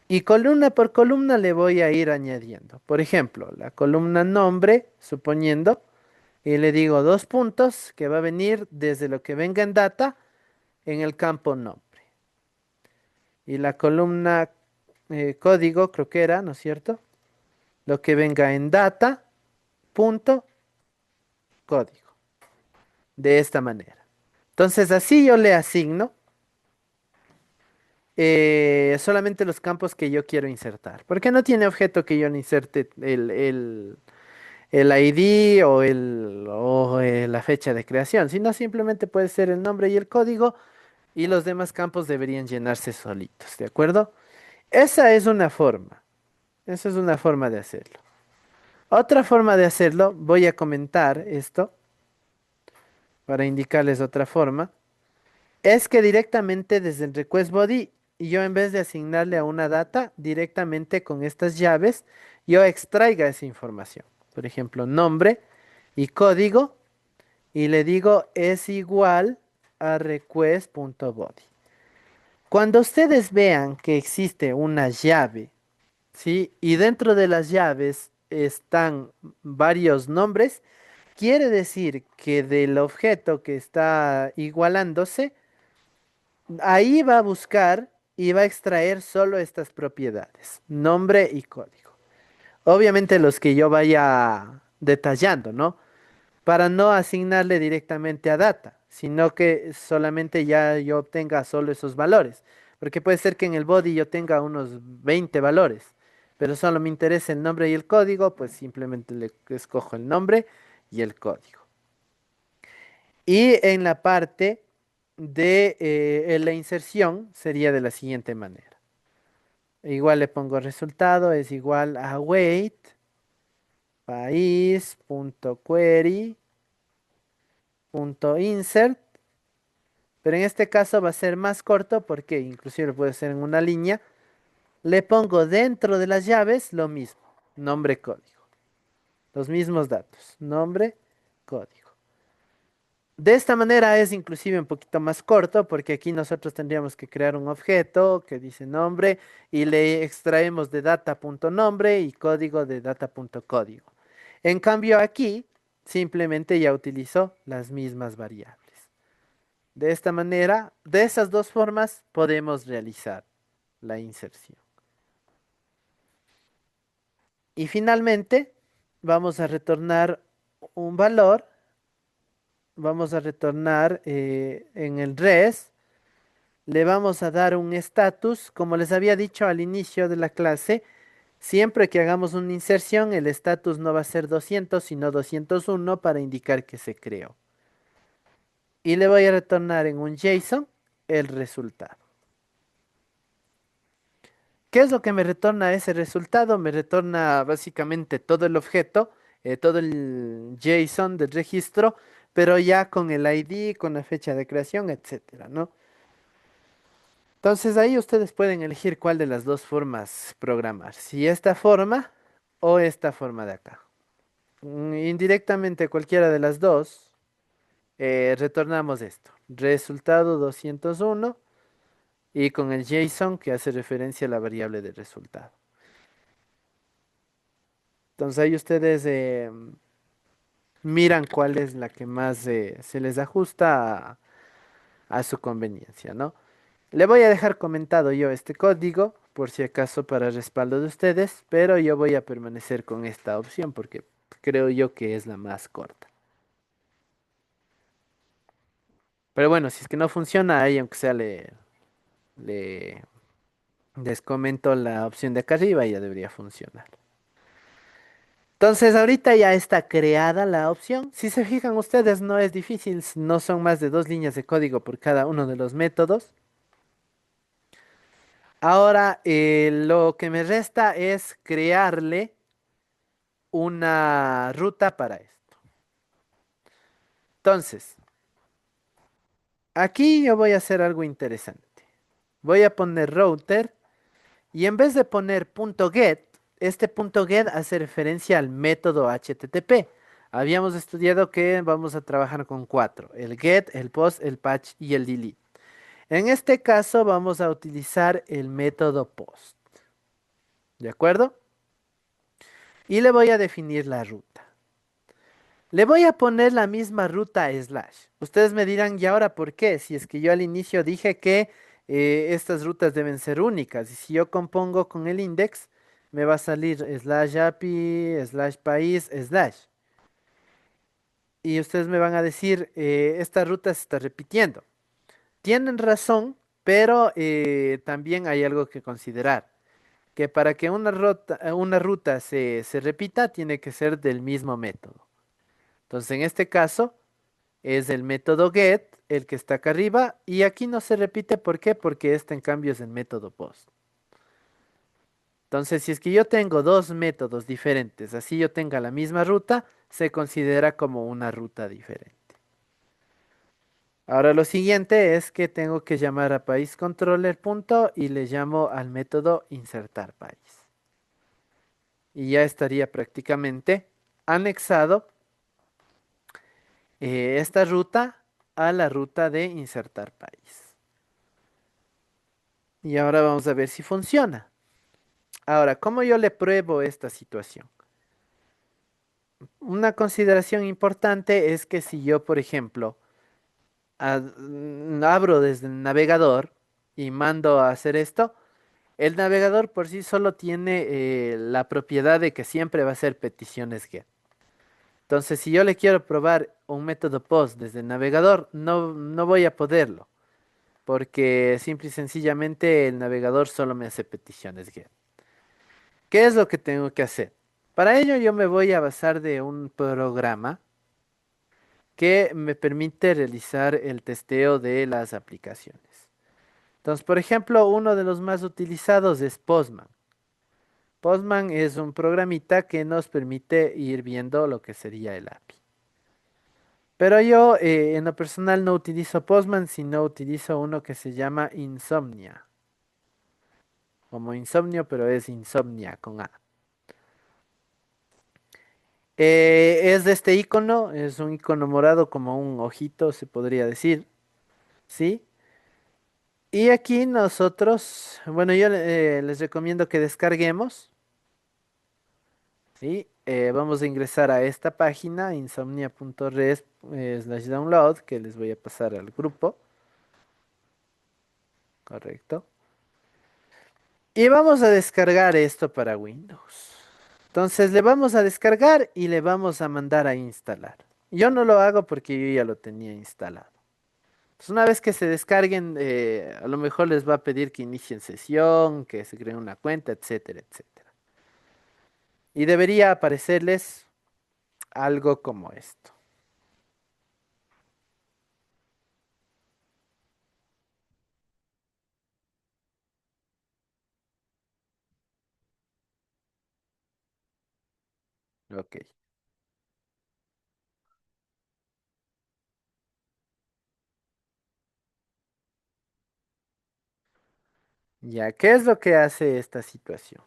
y columna por columna le voy a ir añadiendo. Por ejemplo, la columna nombre, suponiendo, y le digo dos puntos que va a venir desde lo que venga en data en el campo nombre. Y la columna código, creo que era, ¿no es cierto? Lo que venga en data, punto, código. De esta manera. Entonces así yo le asigno solamente los campos que yo quiero insertar. Porque no tiene objeto que yo no inserte el ID o la fecha de creación, sino simplemente puede ser el nombre y el código y los demás campos deberían llenarse solitos, ¿de acuerdo? Esa es una forma, esa es una forma de hacerlo. Otra forma de hacerlo, voy a comentar esto para indicarles otra forma. Es que directamente desde el request body, yo en vez de asignarle a una data, directamente con estas llaves, yo extraiga esa información. Por ejemplo, nombre y código, y le digo es igual a request.body. Cuando ustedes vean que existe una llave, ¿sí? Y dentro de las llaves están varios nombres, quiere decir que del objeto que está igualándose, ahí va a buscar y va a extraer solo estas propiedades, nombre y código. Obviamente los que yo vaya detallando, ¿no? Para no asignarle directamente a data, sino que solamente ya yo obtenga solo esos valores. Porque puede ser que en el body yo tenga unos 20 valores, pero solo me interesa el nombre y el código, pues simplemente le escojo el nombre y el código. Y en la parte de la inserción sería de la siguiente manera. Igual le pongo resultado, es igual a await país.query.insert, pero en este caso va a ser más corto porque inclusive lo puede ser en una línea. Le pongo dentro de las llaves lo mismo, nombre, código. Los mismos datos, nombre, código. De esta manera es inclusive un poquito más corto porque aquí nosotros tendríamos que crear un objeto que dice nombre y le extraemos de data.nombre y código de data.código. En cambio aquí simplemente ya utilizo las mismas variables. De esta manera, de esas dos formas podemos realizar la inserción. Y finalmente vamos a retornar un valor, vamos a retornar en el res. Le vamos a dar un status, como les había dicho al inicio de la clase, Siempre que hagamos una inserción, el status no va a ser 200, sino 201 para indicar que se creó. Y le voy a retornar en un JSON el resultado. ¿Qué es lo que me retorna ese resultado? Me retorna básicamente todo el objeto, todo el JSON del registro, pero ya con el ID, con la fecha de creación, etcétera, ¿no? Entonces ahí ustedes pueden elegir cuál de las dos formas programar, si esta forma o esta forma de acá. Indirectamente cualquiera de las dos, retornamos esto, resultado 201 y con el JSON que hace referencia a la variable de resultado. Entonces ahí ustedes miran cuál es la que más se les ajusta a su conveniencia, ¿no? Le voy a dejar comentado yo este código, por si acaso para respaldo de ustedes, pero yo voy a permanecer con esta opción porque creo yo que es la más corta. Pero bueno, si es que no funciona, ahí aunque sea le les comento la opción de acá arriba y ya debería funcionar. Entonces ahorita ya está creada la opción. Si se fijan ustedes, no es difícil, no son más de 2 líneas de código por cada uno de los métodos. Ahora lo que me resta es crearle una ruta para esto. Entonces, aquí yo voy a hacer algo interesante. Voy a poner router y en vez de poner .get, este .get hace referencia al método HTTP. Habíamos estudiado que vamos a trabajar con cuatro: el get, el post, el patch y el delete. En este caso vamos a utilizar el método post. ¿De acuerdo? Y le voy a definir la ruta. Le voy a poner la misma ruta slash. Ustedes me dirán, ¿y ahora por qué? Si es que yo al inicio dije que estas rutas deben ser únicas. Y si yo compongo con el index, me va a salir slash API, slash país, slash. Y ustedes me van a decir, esta ruta se está repitiendo. Tienen razón, pero también hay algo que considerar. Que para que una ruta se repita, tiene que ser del mismo método. Entonces, en este caso, es el método get, el que está acá arriba, y aquí no se repite, ¿por qué? Porque este en cambio es el método post. Entonces, si es que yo tengo dos métodos diferentes, así yo tenga la misma ruta, se considera como una ruta diferente. Ahora lo siguiente es que tengo que llamar a país controller punto y le llamo al método insertar país. Y ya estaría prácticamente anexado esta ruta a la ruta de insertar país. Y ahora vamos a ver si funciona. Ahora, ¿cómo yo le pruebo esta situación? Una consideración importante es que si yo, por ejemplo, abro desde el navegador y mando a hacer esto, el navegador por sí solo tiene la propiedad de que siempre va a ser peticiones GET. Entonces, si yo le quiero probar un método POST desde el navegador, no voy a poderlo, porque simple y sencillamente el navegador solo me hace peticiones GET. ¿Qué es lo que tengo que hacer? Para ello yo me voy a basar de un programa que me permite realizar el testeo de las aplicaciones. Entonces, por ejemplo, uno de los más utilizados es Postman. Postman es un programita que nos permite ir viendo lo que sería el API. Pero yo en lo personal no utilizo Postman, sino utilizo uno que se llama Insomnia. Como insomnio, pero es Insomnia con A. Es de este icono, es un icono morado como un ojito, se podría decir, ¿sí? Y aquí nosotros, bueno, yo les recomiendo que descarguemos, ¿sí? Vamos a ingresar a esta página, insomnia.res slash download, que les voy a pasar al grupo, correcto. Y vamos a descargar esto para Windows. Entonces le vamos a descargar y le vamos a mandar a instalar. Yo no lo hago porque yo ya lo tenía instalado. Entonces, una vez que se descarguen, a lo mejor les va a pedir que inicien sesión, que se creen una cuenta, etcétera, etcétera. y debería aparecerles algo como esto. Ok. Ya, ¿qué es lo que hace esta situación?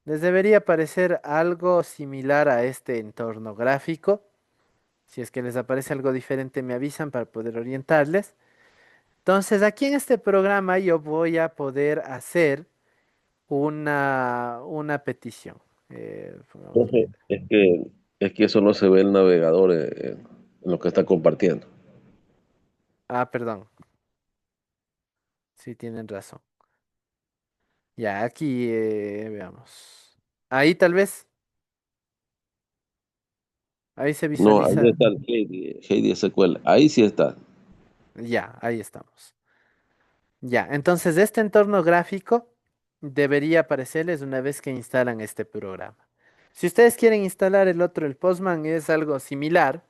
Les debería parecer algo similar a este entorno gráfico. Si es que les aparece algo diferente, me avisan para poder orientarles. Entonces, aquí en este programa yo voy a poder hacer una petición. Vamos a ver. Profe, es que eso no se ve el navegador en lo que está compartiendo. Ah, perdón. Sí, tienen razón. Ya, aquí veamos. Ahí tal vez, ahí se No, ahí visualiza. está el Heidi SQL. Ahí sí está. Ya, ahí estamos. Ya, entonces este entorno gráfico debería aparecerles una vez que instalan este programa. Si ustedes quieren instalar el otro, el Postman, es algo similar.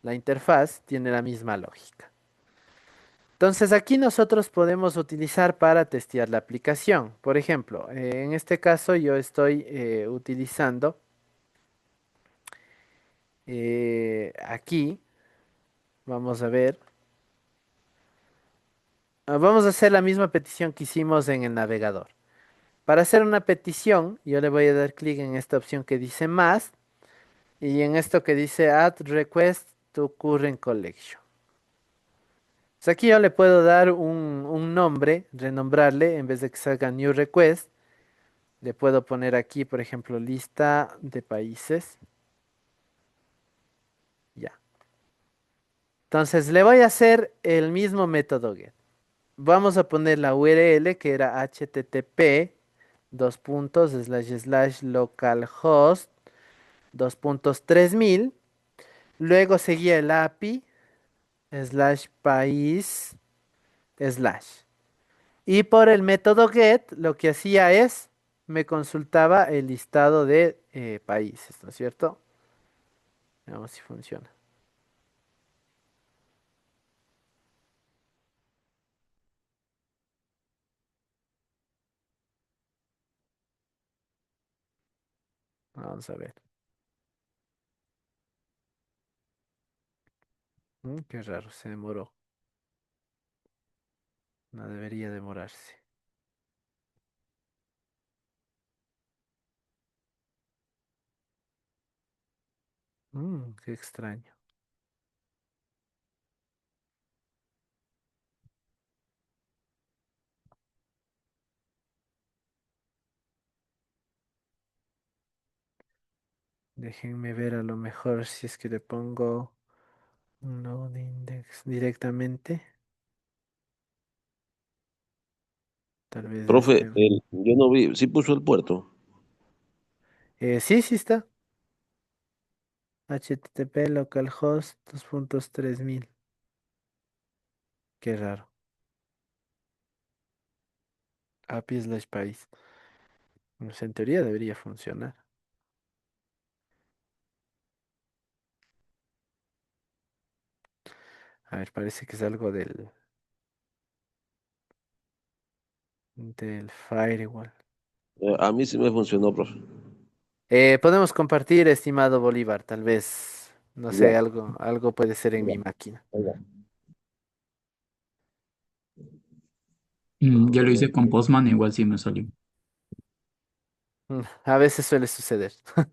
La interfaz tiene la misma lógica. Entonces aquí nosotros podemos utilizar para testear la aplicación. Por ejemplo, en este caso yo estoy utilizando aquí, vamos a ver, vamos a hacer la misma petición que hicimos en el navegador. Para hacer una petición, yo le voy a dar clic en esta opción que dice más y en esto que dice Add Request to Current Collection. Pues aquí yo le puedo dar un nombre, renombrarle, en vez de que salga New Request, le puedo poner aquí, por ejemplo, lista de países. Ya. Entonces le voy a hacer el mismo método get. Vamos a poner la URL que era http dos puntos slash slash localhost 2.3000. Luego seguía el API slash país slash. Y por el método get lo que hacía es me consultaba el listado de países, ¿no es cierto? Veamos si funciona. Vamos a ver. Qué raro, se demoró. No debería demorarse. Qué extraño. Déjenme ver a lo mejor si es que le pongo un node index directamente. Tal vez Profe, este. yo no vi, sí puso el puerto. Sí, sí está. HTTP localhost 2.3000. Qué raro. API slash país. Pues en teoría debería funcionar. A ver, parece que es algo del firewall. A mí sí me funcionó, profe. Podemos compartir, estimado Bolívar. Tal vez, no sé, Ya, algo puede ser en ya, mi máquina. ya. Yo lo hice con Postman, igual sí me salió. A veces suele suceder. Ah,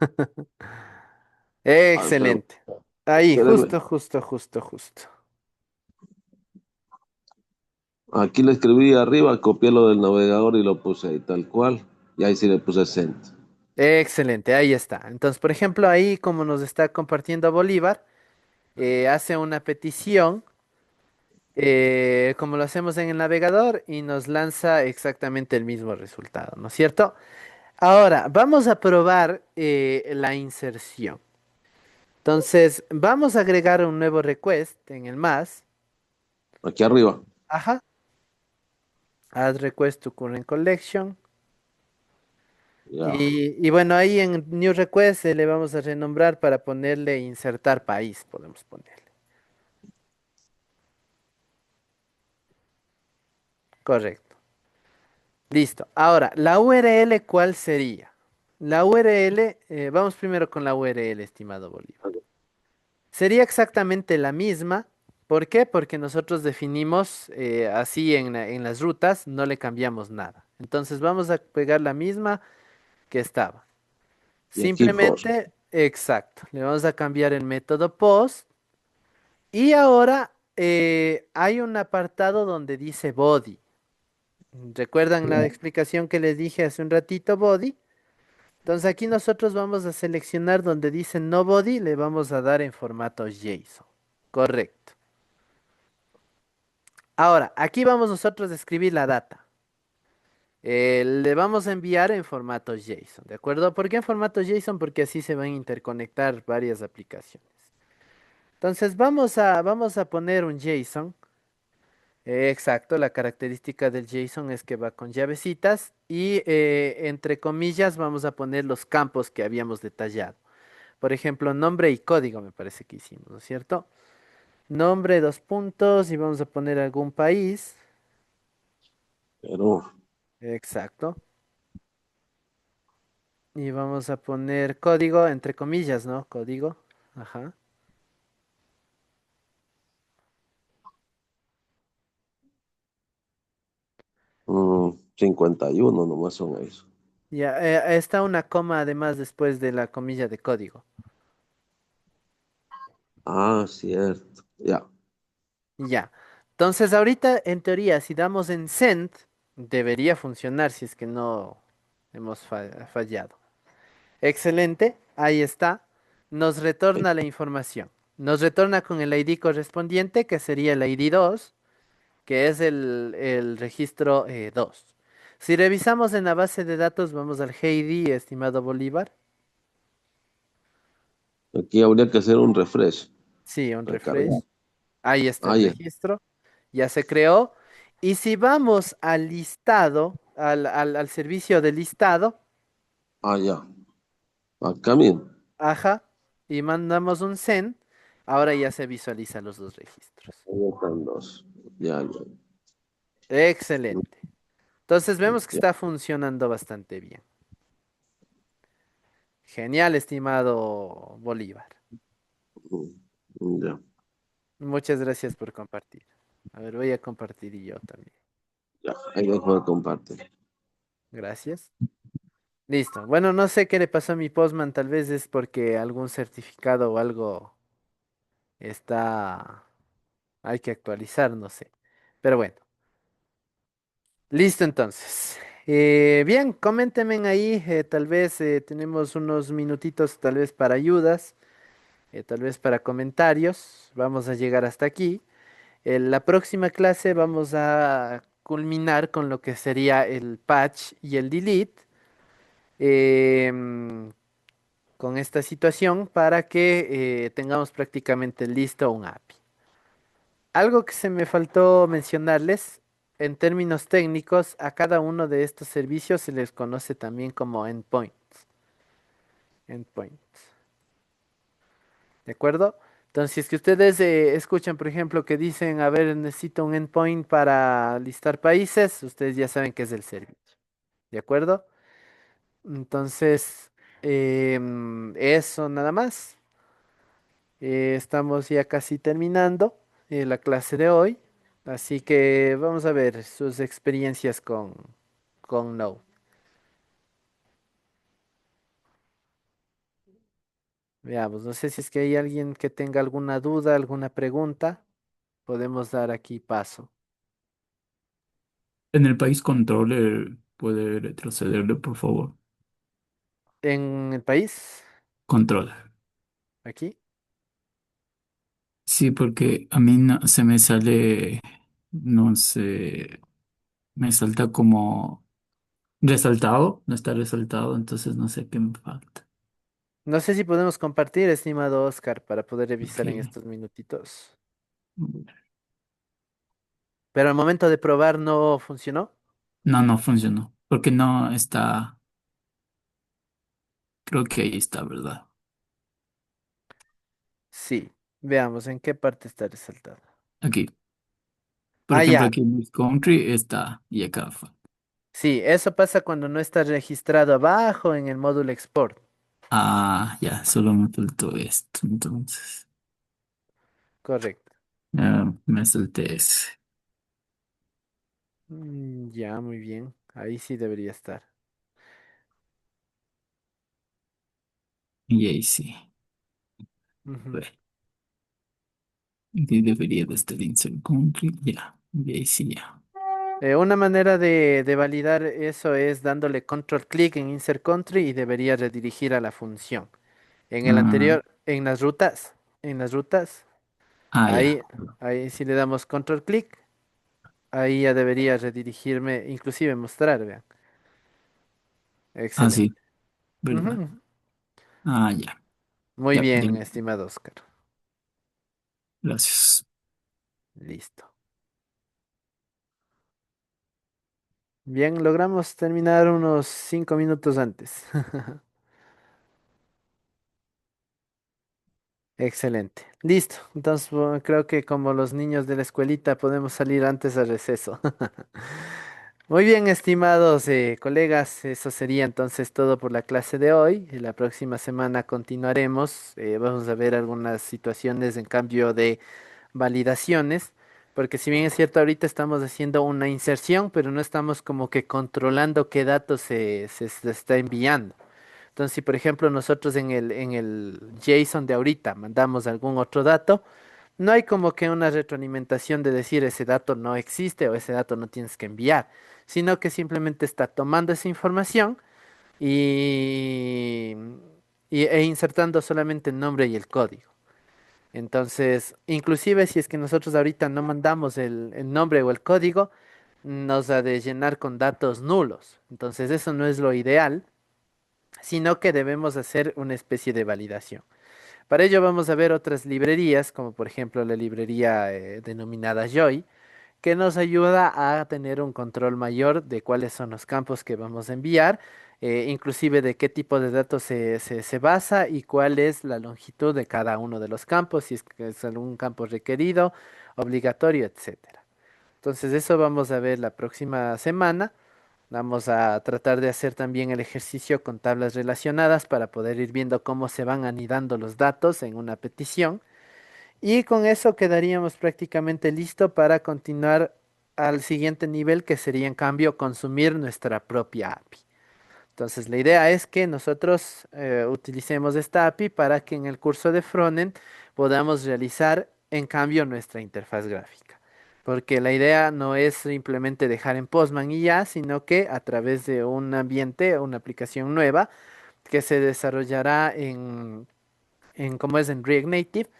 pero, Excelente. Ahí, espéreme. justo, justo, justo, justo. Aquí le escribí arriba, copié lo del navegador y lo puse ahí tal cual. Y ahí sí le puse send. Excelente, ahí está. Entonces, por ejemplo, ahí como nos está compartiendo Bolívar, hace una petición, como lo hacemos en el navegador, y nos lanza exactamente el mismo resultado, ¿no es cierto? Ahora, vamos a probar la inserción. Entonces, vamos a agregar un nuevo request en el más. Aquí arriba. Ajá. Add request to current collection. ya. Y bueno, ahí en New Request le vamos a renombrar para ponerle insertar país, podemos ponerle. Correcto. Listo. Ahora, la URL, ¿cuál sería? La URL, vamos primero con la URL, estimado Bolívar. Sería exactamente la misma. ¿Por qué? Porque nosotros definimos así en las rutas, no le cambiamos nada. Entonces vamos a pegar la misma que estaba. Y aquí post. Simplemente, exacto, le vamos a cambiar el método post. Y ahora hay un apartado donde dice body. ¿Recuerdan la explicación que les dije hace un ratito, body? Entonces aquí nosotros vamos a seleccionar donde dice no body, le vamos a dar en formato JSON. Correcto. Ahora, aquí vamos nosotros a escribir la data. Le vamos a enviar en formato JSON, ¿de acuerdo? ¿Por qué en formato JSON? Porque así se van a interconectar varias aplicaciones. Entonces vamos a poner un JSON. Exacto, la característica del JSON es que va con llavecitas y entre comillas vamos a poner los campos que habíamos detallado. Por ejemplo, nombre y código me parece que hicimos, ¿no es cierto? Nombre, dos puntos y vamos a poner algún país. Pero Exacto. Y vamos a poner código entre comillas, ¿no? Código. Ajá. 51 nomás son eso. Ya, está una coma además después de la comilla de código. Ah, cierto. Ya. Ya. Entonces, ahorita, en teoría, si damos en send, debería funcionar si es que no hemos fallado. Excelente, ahí está. Nos retorna la información. Nos retorna con el ID correspondiente, que sería el ID 2, que es el registro 2. Si revisamos en la base de datos, vamos al GID, estimado Bolívar. Aquí habría que hacer un refresh Sí, un para cargar. refresh. Ahí está el Ah, ya. registro. Ya se creó. Y si vamos al listado, al servicio de listado, Ah, ya. Acá mismo. ajá, y mandamos un send, ahora ya se visualizan los dos registros. Ahí están dos. Ya, ya. Excelente. Entonces vemos que Ya. está funcionando bastante bien. Genial, estimado Bolívar. Ya. Muchas gracias por compartir. A ver, voy a compartir y yo también. Ya. Ahí dejo de compartir. Gracias. Listo. Bueno, no sé qué le pasó a mi Postman, tal vez es porque algún certificado o algo está, hay que actualizar, no sé. Pero bueno, listo entonces. Bien, coméntenme ahí, tal vez tenemos unos minutitos tal vez para ayudas, tal vez para comentarios. Vamos a llegar hasta aquí. En la próxima clase vamos a culminar con lo que sería el patch y el delete. em, con esta situación para que tengamos prácticamente listo un API. Algo que se me faltó mencionarles, en términos técnicos, a cada uno de estos servicios se les conoce también como endpoints. Endpoints. ¿De acuerdo? Entonces, si es que ustedes escuchan, por ejemplo, que dicen, a ver, necesito un endpoint para listar países, ustedes ya saben que es el servicio. ¿De acuerdo? Entonces, eso nada más. Estamos ya casi terminando la clase de hoy, así que vamos a ver sus experiencias con Node. Veamos, no sé si es que hay alguien que tenga alguna duda, alguna pregunta, podemos dar aquí paso. En el país controller puede retrocederle, por favor. ¿En el país? Controller. ¿Aquí? Sí, porque a mí se me sale, no sé, me salta como resaltado, no está resaltado, entonces no sé qué me falta. No sé si podemos compartir, estimado Oscar, para poder Ok. revisar en estos minutitos. Pero al momento de probar no funcionó. No, no funcionó, porque no está. Creo que ahí está, ¿verdad? Sí, veamos en qué parte está resaltado. Aquí. Por Ah, ejemplo, ya. aquí en Mix Country está y acá. Sí, eso pasa cuando no está registrado abajo en el módulo export. Ah, ya, solo me faltó esto. Entonces, Correcto. ya me salté ese. Ya, muy bien. Ahí sí debería estar. Y ahí sí. Ujú. Bueno, y debería de estar Insert Country. Ya. Y ahí sí, ya. Una manera de validar eso es dándole control clic en Insert Country y debería redirigir a la función. En el Ah, anterior, en las rutas, ya. ahí, ahí si le damos control clic, ahí ya debería redirigirme, inclusive mostrar, vean. Ah, sí, Excelente. Ujú, ¿verdad? ujú. Ah, ya. Muy Ya, ya. bien, estimado Oscar. Gracias. Listo. Bien, logramos terminar unos 5 minutos antes. Excelente. Listo. Entonces, bueno, creo que como los niños de la escuelita podemos salir antes del receso. Muy bien, estimados colegas, eso sería entonces todo por la clase de hoy. La próxima semana continuaremos. Vamos a ver algunas situaciones en cambio de validaciones, porque si bien es cierto, ahorita estamos haciendo una inserción, pero no estamos como que controlando qué datos se está enviando. Entonces, si por ejemplo nosotros en el JSON de ahorita mandamos algún otro dato, no hay como que una retroalimentación de decir ese dato no existe o ese dato no tienes que enviar, sino que simplemente está tomando esa información y, e insertando solamente el nombre y el código. Entonces, inclusive si es que nosotros ahorita no mandamos el nombre o el código, nos ha de llenar con datos nulos. Entonces, eso no es lo ideal, sino que debemos hacer una especie de validación. Para ello vamos a ver otras librerías, como por ejemplo la librería denominada Joy, que nos ayuda a tener un control mayor de cuáles son los campos que vamos a enviar, inclusive de qué tipo de datos se basa y cuál es la longitud de cada uno de los campos, si es que es algún campo requerido, obligatorio, etcétera. Entonces eso vamos a ver la próxima semana. Vamos a tratar de hacer también el ejercicio con tablas relacionadas para poder ir viendo cómo se van anidando los datos en una petición. Y con eso quedaríamos prácticamente listo para continuar al siguiente nivel, que sería en cambio consumir nuestra propia API. Entonces la idea es que nosotros utilicemos esta API para que en el curso de frontend podamos realizar en cambio nuestra interfaz gráfica. Porque la idea no es simplemente dejar en Postman y ya, sino que a través de un ambiente o una aplicación nueva que se desarrollará en como es en React Native,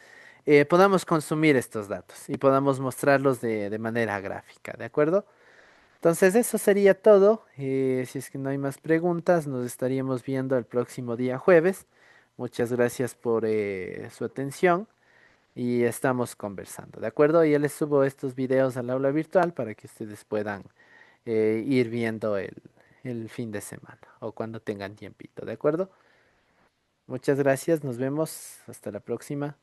podamos consumir estos datos y podamos mostrarlos de manera gráfica, ¿de acuerdo? Entonces eso sería todo. Si es que no hay más preguntas, nos estaríamos viendo el próximo día jueves. Muchas gracias por su atención y estamos conversando, ¿de acuerdo? Ya les subo estos videos al aula virtual para que ustedes puedan ir viendo el fin de semana o cuando tengan tiempito, ¿de acuerdo? Muchas gracias, nos vemos, hasta la próxima.